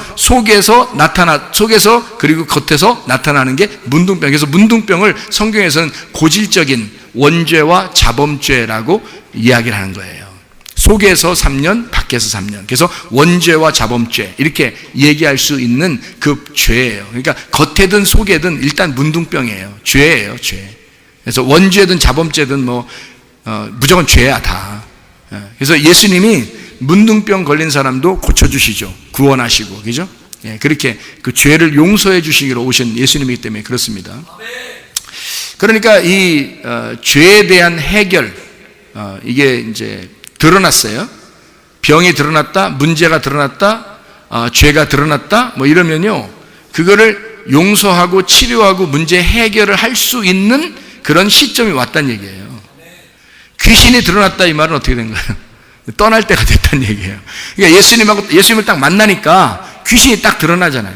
B: 속에서 그리고 겉에서 나타나는 게 문둥병. 그래서 문둥병을 성경에서는 고질적인 원죄와 자범죄라고 이야기를 하는 거예요. 속에서 3년, 밖에서 3년. 그래서 원죄와 자범죄, 이렇게 얘기할 수 있는 그 죄예요. 그러니까 겉에든 속에든 일단 문둥병이에요. 죄예요, 죄. 그래서 원죄든 자범죄든 무조건 죄야, 다. 그래서 예수님이 문둥병 걸린 사람도 고쳐주시죠. 구원하시고, 그죠? 예, 그렇게 그 죄를 용서해 주시기로 오신 예수님이기 때문에 그렇습니다. 그러니까 이 죄에 대한 해결, 이게 이제 드러났어요. 병이 드러났다, 문제가 드러났다, 죄가 드러났다, 이러면요, 그거를 용서하고 치료하고 문제 해결을 할 수 있는 그런 시점이 왔다는 얘기예요. 귀신이 드러났다 이 말은 어떻게 된 거예요? 떠날 때가 됐다는 얘기예요. 그러니까 예수님을 딱 만나니까 귀신이 딱 드러나잖아요.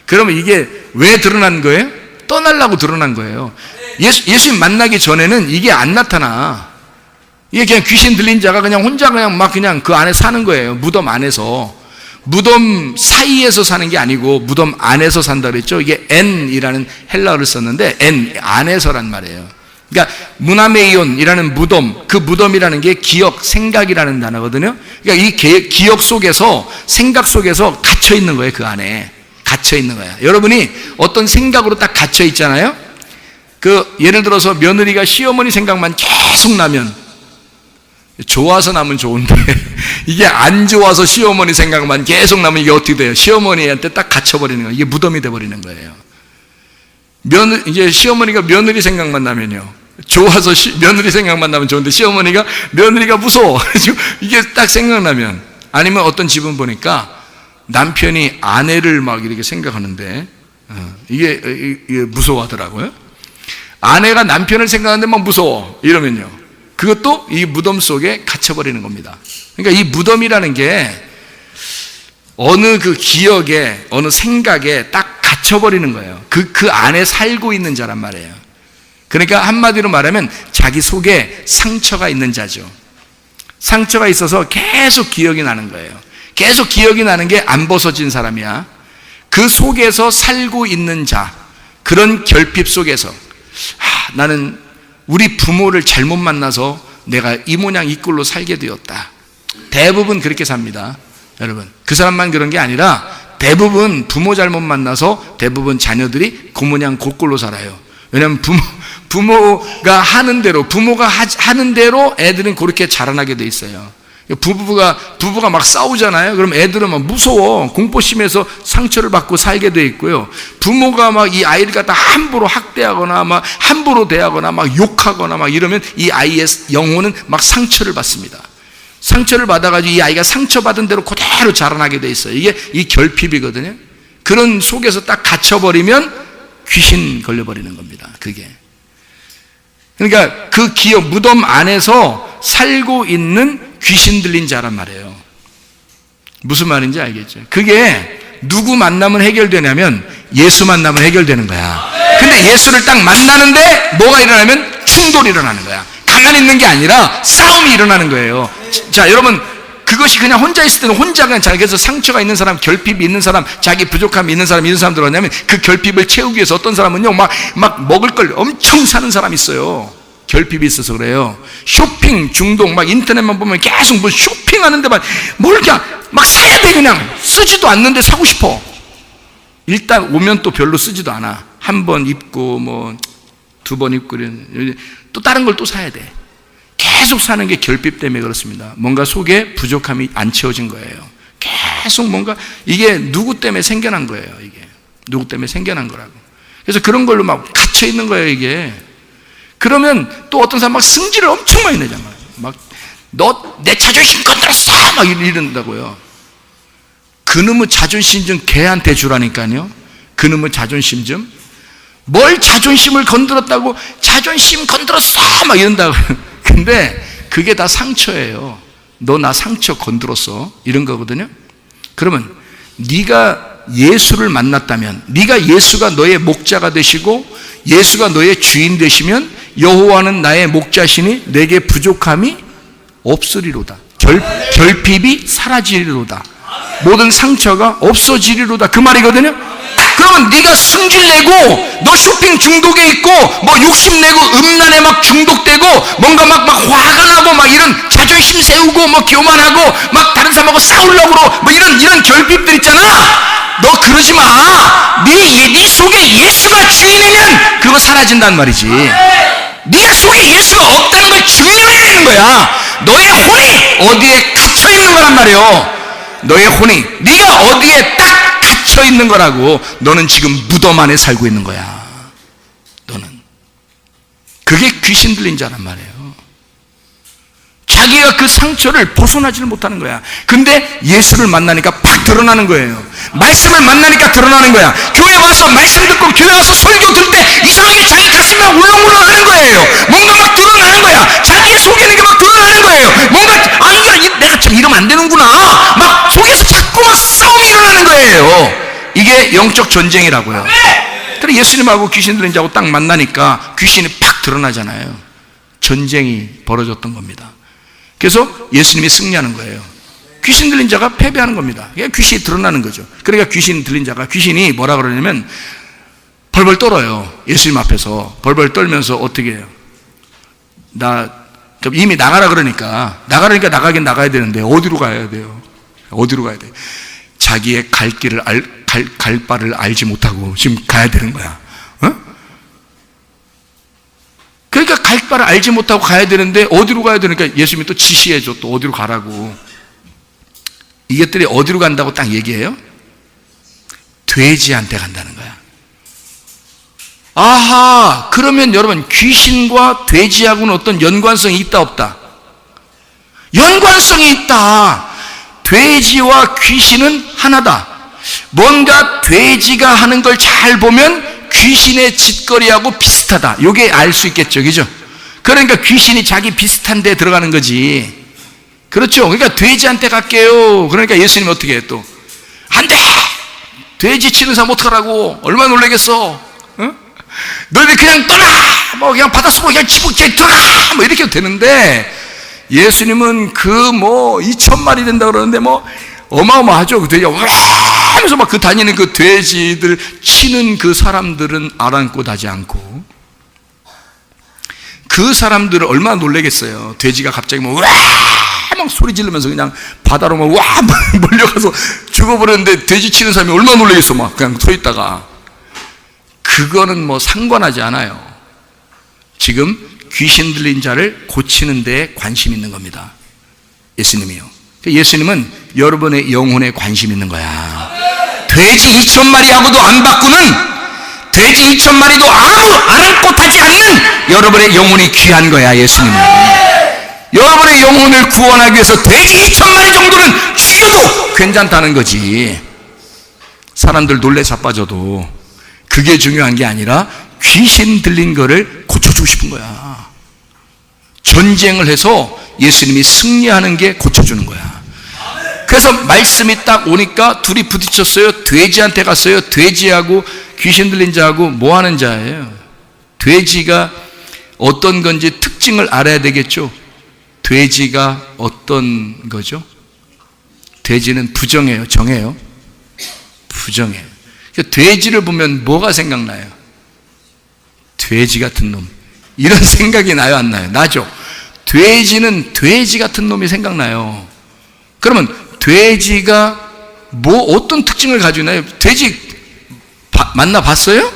B: 그러면 이게 왜 드러난 거예요? 떠나려고 드러난 거예요. 예수님 만나기 전에는 이게 안 나타나. 이게 그냥 귀신 들린 자가 그냥 혼자 그냥 그 안에 사는 거예요. 무덤 안에서. 무덤 사이에서 사는 게 아니고 무덤 안에서 산다 그랬죠. 이게 엔이라는 헬라어를 썼는데 엔 안에서란 말이에요. 그러니까 무나메이온이라는 무덤, 그 무덤이라는 게 기억, 생각이라는 단어거든요. 그러니까 이 기억 속에서, 생각 속에서 갇혀 있는 거예요. 그 안에 갇혀 있는 거야. 여러분이 어떤 생각으로 딱 갇혀 있잖아요. 예를 들어서 며느리가 시어머니 생각만 계속 나면, 좋아서 나면 좋은데 이게 안 좋아서 시어머니 생각만 계속 나면 이게 어떻게 돼요? 시어머니한테 딱 갇혀버리는 거예요. 이게 무덤이 돼버리는 거예요. 이제 시어머니가 며느리 생각만 나면요, 좋아서 며느리 생각만 나면 좋은데 시어머니가 며느리가 무서워. 이게 딱 생각나면, 아니면 어떤 집은 보니까 남편이 아내를 막 이렇게 생각하는데 이게 무서워하더라고요. 아내가 남편을 생각하는데 막 무서워 이러면요, 그것도 이 무덤 속에 갇혀버리는 겁니다. 그러니까 이 무덤이라는 게 어느 그 기억에, 어느 생각에 딱 갇혀버리는 거예요. 그 안에 살고 있는 자란 말이에요. 그러니까 한마디로 말하면 자기 속에 상처가 있는 자죠. 상처가 있어서 계속 기억이 나는 거예요. 계속 기억이 나는 게 안 벗어진 사람이야. 그 속에서 살고 있는 자, 그런 결핍 속에서 나는 우리 부모를 잘못 만나서 내가 이 모양 이 꼴로 살게 되었다. 대부분 그렇게 삽니다. 여러분, 그 사람만 그런 게 아니라 대부분 부모 잘못 만나서 대부분 자녀들이 그 모양 그 꼴로 살아요. 왜냐하면 부모가 하는 대로, 부모가 하는 대로 애들은 그렇게 자라나게 돼 있어요. 부부가 막 싸우잖아요. 그럼 애들은 막 무서워, 공포심에서 상처를 받고 살게 돼 있고요. 부모가 막 이 아이를 갖다 함부로 학대하거나 막 함부로 대하거나 막 욕하거나 막 이러면 이 아이의 영혼은 막 상처를 받습니다. 상처를 받아가지고 이 아이가 상처받은 대로 그대로 자라나게 돼 있어요. 이게 이 결핍이거든요. 그런 속에서 딱 갇혀버리면 귀신 걸려버리는 겁니다. 그게. 그러니까 그 기억, 무덤 안에서 살고 있는 귀신 들린 자란 말이에요. 무슨 말인지 알겠죠? 그게 누구 만나면 해결되냐면 예수 만나면 해결되는 거야. 근데 예수를 딱 만나는데 뭐가 일어나면 충돌이 일어나는 거야. 가만히 있는 게 아니라 싸움이 일어나는 거예요. 자, 여러분, 그것이 그냥 혼자 있을 때는 혼자 그냥 자기에서 상처가 있는 사람, 결핍이 있는 사람, 자기 부족함이 있는 사람, 이런 사람들 뭐냐면 그 결핍을 채우기 위해서 어떤 사람은요 막 먹을 걸 엄청 사는 사람이 있어요. 결핍이 있어서 그래요. 쇼핑 중독, 막 인터넷만 보면 계속 뭐 쇼핑하는데 뭘 그냥 막 사야 돼. 그냥 쓰지도 않는데 사고 싶어. 일단 오면 또 별로 쓰지도 않아. 한 번 입고 뭐 두 번 입고 또 다른 걸 또 사야 돼. 계속 사는 게 결핍 때문에 그렇습니다. 뭔가 속에 부족함이 안 채워진 거예요. 계속 뭔가 이게 누구 때문에 생겨난 거예요. 이게 누구 때문에 생겨난 거라고. 그래서 그런 걸로 막 갇혀 있는 거예요. 이게. 그러면 또 어떤 사람 막 승질을 엄청 많이 내잖아요. 막 너 내 자존심 건드렸어 막 이런다고요. 그놈의 자존심 좀 걔한테 주라니까요. 그놈의 자존심 좀. 뭘 자존심을 건드렸다고, 자존심 건드렸어 막 이런다고. 근데 그게 다 상처예요. 너 나 상처 건드렸어 이런 거거든요. 그러면 네가 예수를 만났다면, 네가 예수가 너의 목자가 되시고 예수가 너의 주인 되시면 여호와는 나의 목자시니 내게 부족함이 없으리로다. 결핍이 사라지리로다. 모든 상처가 없어지리로다. 그 말이거든요. 그러면 네가 승질내고 너 쇼핑 중독에 있고 뭐 욕심내고 음란에 막 중독되고 뭔가 막 화가 나고 막 이런 자존심 세우고 뭐 교만하고 막 다른 사람하고 싸우려고 그러고 뭐 이런 결핍들 있잖아. 너 그러지 마. 네 속에 예수가 주인이면 그거 사라진단 말이지. 네 속에 예수가 없다는 걸 증명해야 되는 거야. 너의 혼이 어디에 갇혀 있는 거란 말이에요. 너의 혼이, 네가 어디에 딱 갇혀 있는 거라고. 너는 지금 무덤 안에 살고 있는 거야. 너는. 그게 귀신 들린 자란 말이에요. 자기가 그 상처를 벗어나지를 못하는 거야. 근데 예수를 만나니까 팍 드러나는 거예요. 말씀을 만나니까 드러나는 거야. 교회 와서 말씀 듣고 교회 와서 설교 들을 때 이상하게 자기 가슴이 막 울렁울렁 하는 거예요. 뭔가 막 드러나는 거야. 자기 속에 있는 게 막 드러나는 거예요. 뭔가 아 이거 내가 참 이러면 안 되는구나. 막 속에서 자꾸 막 싸움이 일어나는 거예요. 이게 영적 전쟁이라고요. 그래 예수님하고 귀신 들린 자하고 딱 만나니까 귀신이 팍 드러나잖아요. 전쟁이 벌어졌던 겁니다. 그래서 예수님이 승리하는 거예요. 귀신 들린 자가 패배하는 겁니다. 귀신이 드러나는 거죠. 그러니까 귀신 들린 자가 귀신이 뭐라 그러냐면 벌벌 떨어요. 예수님 앞에서 벌벌 떨면서 어떻게 해요? 이미 나가라 그러니까 나가긴 나가야 되는데 어디로 가야 돼요? 어디로 가야 돼? 자기의 갈 길을 갈 바를 알지 못하고 지금 가야 되는 거야. 어? 그러니까 갈 바를 알지 못하고 가야 되는데 어디로 가야 되니까 예수님이 또 지시해줘. 또 어디로 가라고. 이것들이 어디로 간다고 딱 얘기해요? 돼지한테 간다는 거야. 아하, 그러면 여러분 귀신과 돼지하고는 어떤 연관성이 있다 없다? 연관성이 있다. 돼지와 귀신은 하나다. 뭔가 돼지가 하는 걸 잘 보면 귀신의 짓거리하고 비슷하다. 요게 알 수 있겠죠. 그죠? 그러니까 귀신이 자기 비슷한 데 들어가는 거지. 그렇죠. 그러니까 돼지한테 갈게요. 그러니까 예수님이 어떻게 해 또? 안 돼! 돼지 치는 사람 어떡하라고? 얼마나 놀라겠어? 어? 너희들 그냥 떠나! 뭐 그냥 바닷속으로 그냥 집어넣게 들어가! 뭐 이렇게 되는데 예수님은 2,000마리 된다 그러는데 어마어마하죠. 그 돼지가 와! 하면서 막 그 다니는 그 돼지들 치는 그 사람들은 아랑곳하지 않고 그 사람들은 얼마나 놀라겠어요. 돼지가 갑자기 와! 막 소리 지르면서 그냥 바다로 와! 몰려가서 죽어버렸는데 돼지 치는 사람이 얼마나 놀라겠어. 막 그냥 서 있다가. 그거는 상관하지 않아요. 지금 귀신 들린 자를 고치는 데에 관심 있는 겁니다. 예수님이요. 예수님은 여러분의 영혼에 관심 있는 거야. 돼지 2,000마리하고도 안 바꾸는, 돼지 2,000마리도 아무 아랑곳하지 않는 여러분의 영혼이 귀한 거야. 예수님은 여러분의 영혼을 구원하기 위해서 돼지 2,000마리 정도는 죽여도 괜찮다는 거지. 사람들 놀래 자빠져도 그게 중요한 게 아니라 귀신 들린 거를 고쳐주고 싶은 거야. 전쟁을 해서 예수님이 승리하는 게 고쳐주는 거야. 그래서 말씀이 딱 오니까 둘이 부딪혔어요. 돼지한테 갔어요. 돼지하고 귀신 들린 자하고 뭐 하는 자예요? 돼지가 어떤 건지 특징을 알아야 되겠죠. 돼지가 어떤 거죠? 돼지는 부정해요, 정해요? 부정해요. 돼지를 보면 뭐가 생각나요? 돼지 같은 놈. 이런 생각이 나요, 안 나요? 나죠? 돼지는 돼지 같은 놈이 생각나요. 그러면 돼지가 어떤 특징을 가지고 있나요? 돼지 만나봤어요?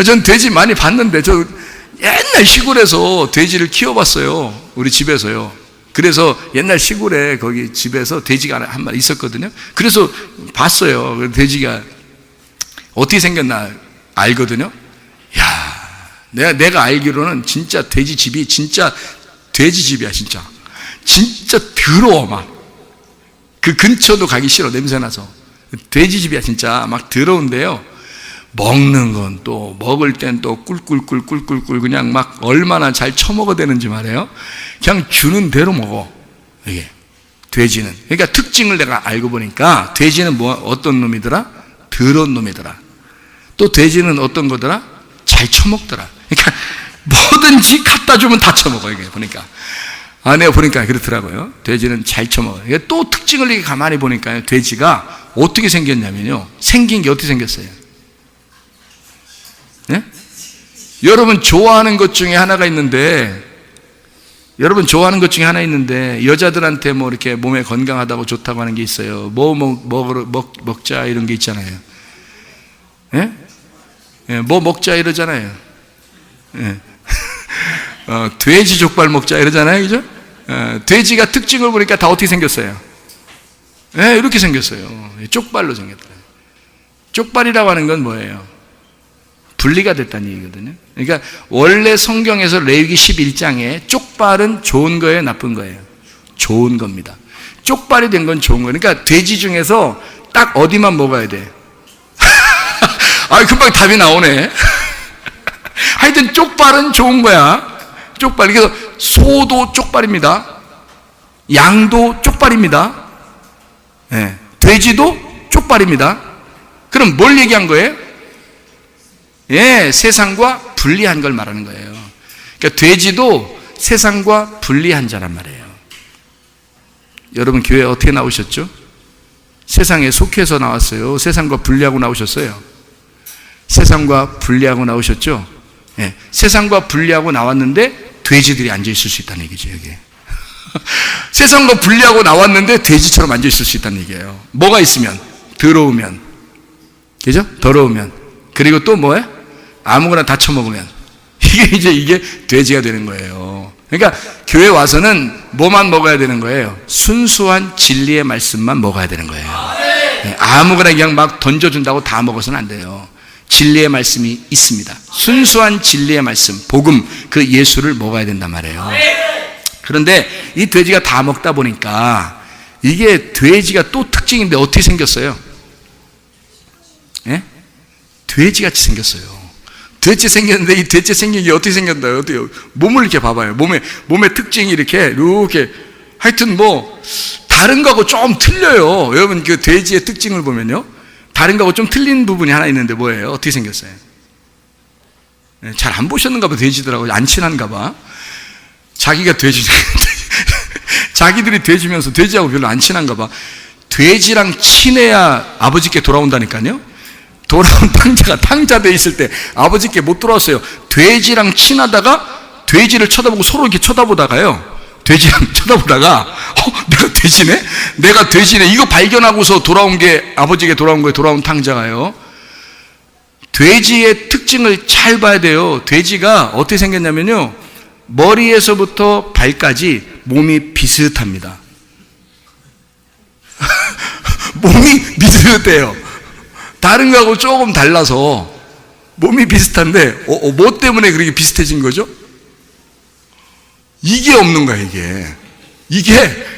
B: 전 돼지 많이 봤는데, 저 옛날 시골에서 돼지를 키워봤어요. 우리 집에서요. 그래서 옛날 시골에 거기 집에서 돼지가 한 마리 있었거든요. 그래서 봤어요. 돼지가 어떻게 생겼나 알거든요. 야, 내가 알기로는 진짜 돼지 집이 진짜 돼지 집이야. 진짜 더러워. 막 그 근처도 가기 싫어. 냄새나서. 돼지 집이야. 진짜 막 더러운데요. 먹는 건 또 먹을 땐 또 꿀꿀꿀꿀꿀꿀 그냥 막 얼마나 잘 처먹어 되는지 말이에요. 그냥 주는 대로 먹어. 이게 돼지는. 그러니까 특징을 내가 알고 보니까 돼지는 어떤 놈이더라? 더러운 놈이더라. 또 돼지는 어떤 거더라? 잘 처먹더라. 그러니까 뭐든지 갖다 주면 다 처먹어. 이게 보니까. 내가 보니까 그렇더라고요. 돼지는 잘 처먹어요. 또 특징을 이렇게 가만히 보니까요. 돼지가 어떻게 생겼냐면요. 생긴 게 어떻게 생겼어요? 네? 여러분 좋아하는 것 중에 하나가 있는데, 여자들한테 이렇게 몸에 건강하다고 좋다고 하는 게 있어요. 먹자 이런 게 있잖아요. 예? 예, 먹자 이러잖아요. 예. 돼지 족발 먹자 이러잖아요. 그죠? 돼지가 특징을 보니까 다 어떻게 생겼어요? 예, 이렇게 생겼어요. 쪽발로 생겼더라고요. 쪽발이라고 하는 건 뭐예요? 분리가 됐다는 얘기거든요. 그러니까 원래 성경에서 레위기 11장에 쪽발은 좋은 거예요, 나쁜 거예요? 좋은 겁니다. 쪽발이 된 건 좋은 거예요. 그러니까 돼지 중에서 딱 어디만 먹어야 돼? 아, 금방 답이 나오네. 하여튼 쪽발은 좋은 거야. 쪽발. 그래서 소도 쪽발입니다. 양도 쪽발입니다. 예, 돼지도 쪽발입니다. 그럼 뭘 얘기한 거예요? 예, 세상과 분리한 걸 말하는 거예요. 그러니까 돼지도 세상과 분리한 자란 말이에요. 여러분 교회 어떻게 나오셨죠? 세상에 속해서 나왔어요? 세상과 분리하고 나오셨어요? 세상과 분리하고 나오셨죠? 예, 세상과 분리하고 나왔는데 돼지들이 앉아있을 수 있다는 얘기죠, 여기. 세상과 분리하고 나왔는데 돼지처럼 앉아있을 수 있다는 얘기예요. 뭐가 있으면? 더러우면. 그죠? 더러우면. 그리고 또 뭐예요? 아무거나 다 처먹으면. 이게 돼지가 되는 거예요. 그러니까 교회 와서는 뭐만 먹어야 되는 거예요? 순수한 진리의 말씀만 먹어야 되는 거예요. 네, 아무거나 그냥 막 던져준다고 다 먹어서는 안 돼요. 진리의 말씀이 있습니다. 순수한 진리의 말씀, 복음, 그 예수를 먹어야 된단 말이에요. 그런데 이 돼지가 다 먹다 보니까 이게 돼지가 또 특징인데 어떻게 생겼어요? 예? 돼지같이 생겼어요. 돼지 생겼는데 이 돼지 생긴 게 어떻게 생겼나요? 어떻게 몸을 이렇게 봐봐요. 몸의 특징이 이렇게 하여튼 뭐 다른 거하고 좀 틀려요. 여러분 그 돼지의 특징을 보면요, 다른 거하고 좀 틀린 부분이 하나 있는데 뭐예요? 어떻게 생겼어요? 잘 안 보셨는가 봐. 돼지들하고 안 친한가 봐. 자기가 돼지 자기들이 돼지면서 돼지하고 별로 안 친한가 봐. 돼지랑 친해야 아버지께 돌아온다니까요. 돌아온 탕자가 돼 있을 때 아버지께 못 돌아왔어요. 돼지랑 친하다가 돼지를 쳐다보고 서로 이렇게 쳐다보다가요, 돼지랑 쳐다보다가 내가 돼지네 이거 발견하고서 돌아온 게 아버지께 돌아온 거예요. 돌아온 탕자가요. 돼지의 특징을 잘 봐야 돼요. 돼지가 어떻게 생겼냐면요, 머리에서부터 발까지 몸이 비슷합니다. 몸이 비슷해요. 다른 거하고 조금 달라서 몸이 비슷한데 뭐 때문에 그렇게 비슷해진 거죠? 이게 없는 거야. 이게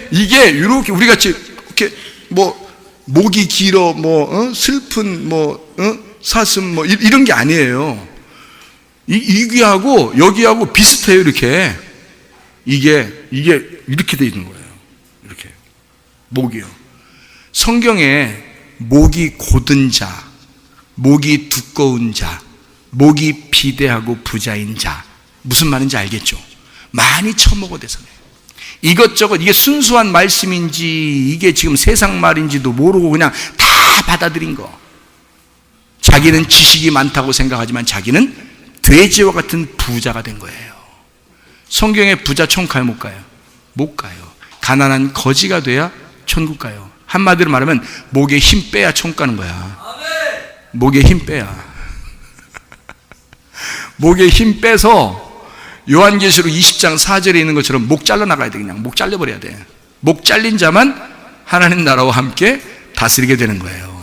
B: 이렇게 우리 같이 이렇게 뭐 목이 길어 슬픈 사슴 이런 게 아니에요. 이게하고 여기하고 비슷해요. 이게 이렇게 돼 있는 거예요. 이렇게 목이요. 성경에 목이 곧은 자, 목이 두꺼운 자, 목이 비대하고 부자인 자, 무슨 말인지 알겠죠? 많이 처먹어대서 이것저것 이게 순수한 말씀인지 이게 지금 세상 말인지도 모르고 그냥 다 받아들인 거. 자기는 지식이 많다고 생각하지만 자기는 돼지와 같은 부자가 된 거예요. 성경에 부자 천국 가요, 못 가요? 못 가요. 가난한 거지가 돼야 천국 가요. 한마디로 말하면 목에 힘 빼야 천국 가는 거야. 목에 힘 빼야. 목에 힘 빼서 요한계시록 20장 4절에 있는 것처럼 목 잘라나가야 돼. 그냥 목 잘려버려야 돼. 목 잘린 자만 하나님 나라와 함께 다스리게 되는 거예요.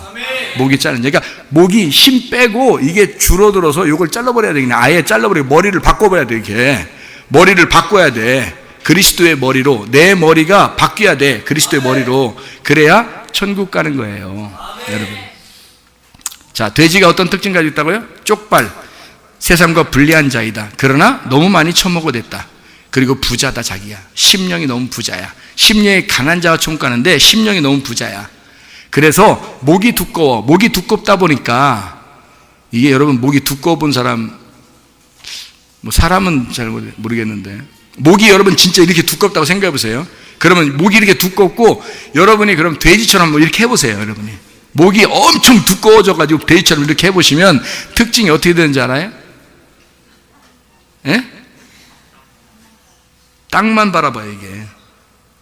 B: 목이 잘린, 그러니까 목이 힘 빼고 이게 줄어들어서 이걸 잘라버려야 돼. 그냥 아예 잘라버리고 머리를 바꿔버려야 돼. 이렇게 머리를 바꿔야 돼. 그리스도의 머리로 내 머리가 바뀌어야 돼. 그리스도의 머리로. 그래야 천국 가는 거예요. 여러분, 자, 돼지가 어떤 특징 가지고 있다고요? 쪽발, 세상과 분리한 자이다. 그러나 너무 많이 처먹어댔다. 그리고 부자다. 자기야 심령이 너무 부자야. 심령이 강한 자가 천국 가는데 심령이 너무 부자야. 그래서 목이 두꺼워. 목이 두껍다 보니까 이게 여러분 목이 두꺼워 본 사람, 뭐 사람은 잘 모르겠는데 목이 여러분 진짜 이렇게 두껍다고 생각해 보세요. 그러면 목이 이렇게 두껍고 여러분이 그럼 돼지처럼 뭐 이렇게 해보세요. 여러분이 목이 엄청 두꺼워져 가지고 돼지처럼 이렇게 해보시면 특징이 어떻게 되는지 알아요? 예? 땅만 바라봐요. 이게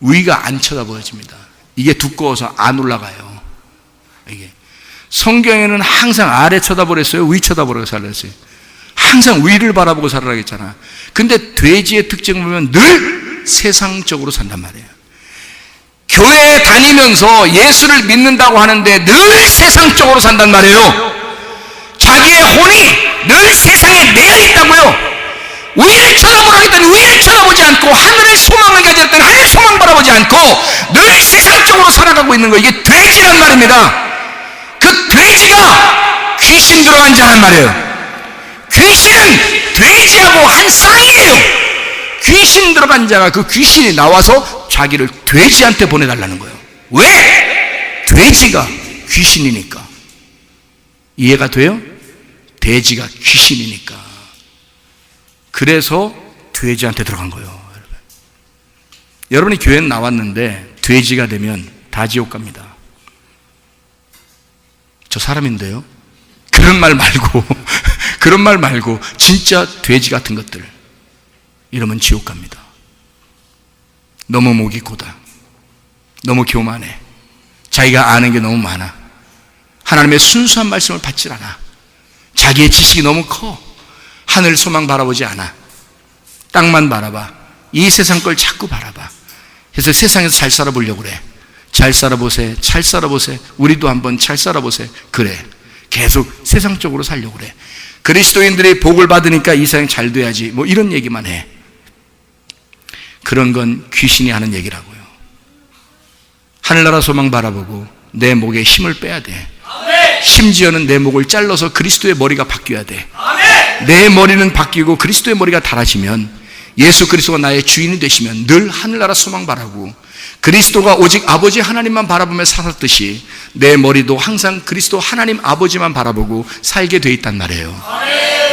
B: 위가 안 쳐다보여집니다. 이게 두꺼워서 안 올라가요. 이게 성경에는 항상 아래 쳐다보랬어요, 위 쳐다보라고 살았어요. 항상 위를 바라보고 살아라 했잖아. 근데 돼지의 특징을 보면 늘 세상적으로 산단 말이에요. 교회에 다니면서 예수를 믿는다고 하는데 늘 세상적으로 산단 말이에요. 자기의 혼이 늘 세상에 매여 있다고요. 위를 쳐다보라 했더니 위를 쳐다보지 않고 하늘의 소망을 가졌더니 하늘의 소망 바라보지 않고 늘 세상적으로 살아가고 있는 거, 이게 돼지란 말입니다. 그 돼지가 귀신 들어간 자란 말이에요. 귀신은 돼지하고 한 쌍이에요. 귀신 들어간 자가 그 귀신이 나와서 자기를 돼지한테 보내달라는 거예요. 왜? 돼지가 귀신이니까. 이해가 돼요? 돼지가 귀신이니까. 그래서 돼지한테 들어간 거예요. 여러분이 교회에 나왔는데 돼지가 되면 다 지옥 갑니다. 저 사람인데요. 그런 말 말고 그런 말 말고 진짜 돼지 같은 것들 이러면 지옥 갑니다. 너무 목이 고다. 너무 교만해. 자기가 아는 게 너무 많아. 하나님의 순수한 말씀을 받질 않아. 자기의 지식이 너무 커. 하늘 소망 바라보지 않아. 땅만 바라봐. 이 세상 걸 자꾸 바라봐. 그래서 세상에서 잘 살아보려고 그래. 잘 살아보세. 잘 살아보세. 우리도 한번 잘 살아보세. 그래. 계속 세상 쪽으로 살려고 그래. 그리스도인들이 복을 받으니까 이 세상 잘 돼야지. 뭐 이런 얘기만 해. 그런 건 귀신이 하는 얘기라고요. 하늘나라 소망 바라보고 내 목에 힘을 빼야 돼. 심지어는 내 목을 잘라서 그리스도의 머리가 바뀌어야 돼. 내 머리는 바뀌고 그리스도의 머리가 달아지면, 예수 그리스도가 나의 주인이 되시면 늘 하늘나라 소망 바라고 그리스도가 오직 아버지 하나님만 바라보며 살았듯이 내 머리도 항상 그리스도 하나님 아버지만 바라보고 살게 돼 있단 말이에요.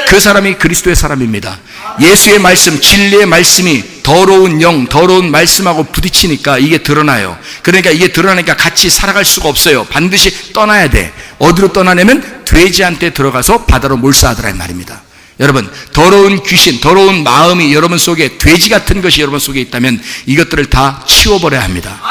B: 그 사람이 그리스도의 사람입니다. 예수의 말씀, 진리의 말씀이 더러운 영, 더러운 말씀하고 부딪히니까 이게 드러나요. 그러니까 이게 드러나니까 같이 살아갈 수가 없어요. 반드시 떠나야 돼. 어디로 떠나냐면 돼지한테 들어가서 바다로 몰사하더라 이 말입니다. 여러분, 더러운 귀신, 더러운 마음이 여러분 속에, 돼지 같은 것이 여러분 속에 있다면 이것들을 다 치워버려야 합니다.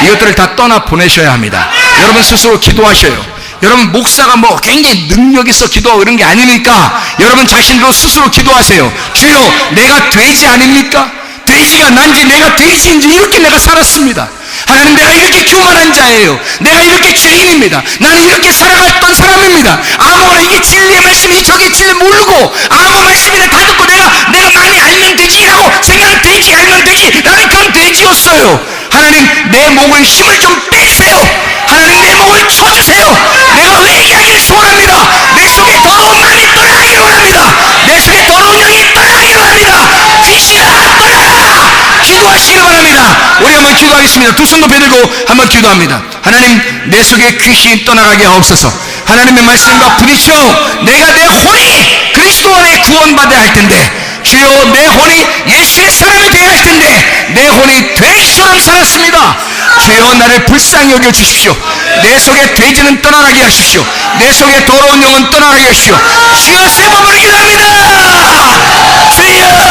B: 이것들을 다 떠나 보내셔야 합니다. 여러분 스스로 기도하셔요. 여러분 목사가 뭐 굉장히 능력 있어 기도하고 이런 게 아니니까 여러분 자신으로 스스로 기도하세요. 주여, 내가 돼지 아닙니까? 돼지가 난지 내가 돼지인지 이렇게 내가 살았습니다. 하나님, 내가 이렇게 교만한 자예요. 내가 이렇게 죄인입니다. 나는 이렇게 살아갔던 사람입니다. 아무거나 이게 진리의 말씀이 저게 진리 모르고 아무 말씀이나 다 듣고 내가 많이 알면 되지라고 생각을 돼지 알면 되지. 나는 그런 돼지였어요. 하나님, 내 목을 힘을 좀 빼주세요. 하나님, 내 목을 쳐주세요. 내가 회개하기를 소원합니다. 내 속에 더러운 마음이 떠나가기를 원합니다. 내 속에 더러운 영이 떠나가기를 원합니다. 귀신아, 떠나가! 기도하시기를 바랍니다. 우리 한번 기도하겠습니다. 두 손 높이 들고 한번 기도합니다. 하나님, 내 속에 귀신이 떠나가게 하옵소서. 하나님의 말씀과 부딪혀 내가 내 혼이 그리스도 안에 구원받아야 할 텐데, 주여, 내 혼이 예수의 사람이 되어야 할 텐데 내 혼이 돼지처럼 살았습니다. 주여, 나를 불쌍히 여겨 주십시오. 내 속에 돼지는 떠나가게 하십시오. 내 속에 더러운 영은 떠나가게 하십시오. 주여, 세 번을 기도합니다. 주여,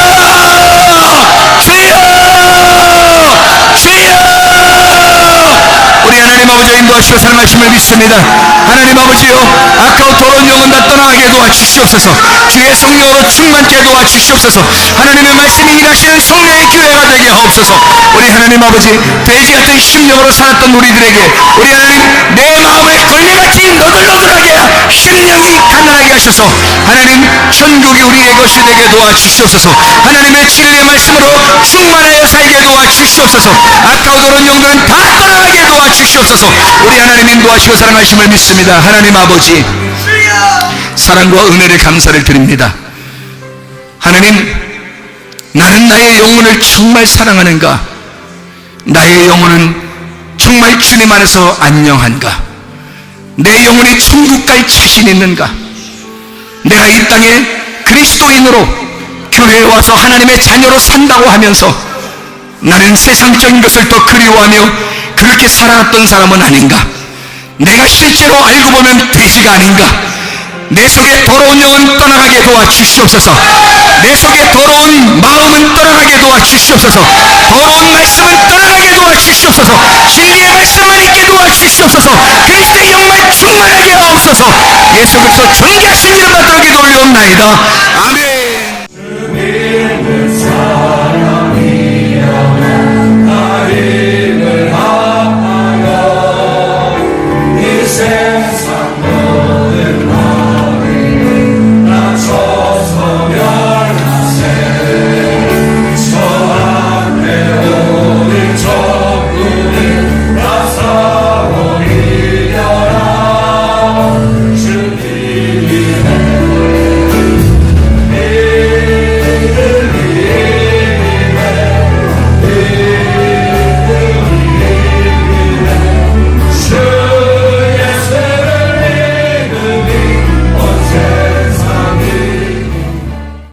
B: 우리 하나님 아버지 인도하시고 사랑하심을 믿습니다. 하나님 아버지요, 아까운 더러운 영은 다 떠나가게 도와주시옵소서. 주의 성령으로 충만케 도와주시옵소서. 하나님의 말씀이 일하시는 성령의 교회가 되게 하옵소서. 우리 하나님 아버지, 돼지 같은 심령으로 살았던 우리들에게 우리 하나님, 내 마음을 걸레같이 너덜너덜하게 심령이 가난하게 하셔서 하나님, 천국이 우리의 것이 되게 도와주시옵소서. 하나님의 진리의 말씀으로 충만하여 살게 도와주시옵소서. 아까운 영들은 다 떠나가게 도와주시옵소서. 우리 하나님 인도하시고 사랑하심을 믿습니다. 하나님 아버지, 사랑과 은혜를 감사를 드립니다. 하나님, 나는 나의 영혼을 정말 사랑하는가? 나의 영혼은 정말 주님 안에서 안녕한가? 내 영혼이 천국 갈 자신 있는가? 내가 이 땅에 그리스도인으로 교회에 와서 하나님의 자녀로 산다고 하면서 나는 세상적인 것을 더 그리워하며 그렇게 살아왔던 사람은 아닌가? 내가 실제로 알고 보면 돼지가 아닌가? 내 속에 더러운 영은 떠나가게 도와주시옵소서. 내 속에 더러운 마음은 떠나가게 도와주시옵소서. 더러운 말씀은 떠나가게 도와주시옵소서. 진리의 말씀만 있게 도와주시옵소서. 그리스도의 영만 충만하게 하옵소서. 예수 그리스도 존귀하신 이름 받들어 기도 올려옵나이다. 아멘.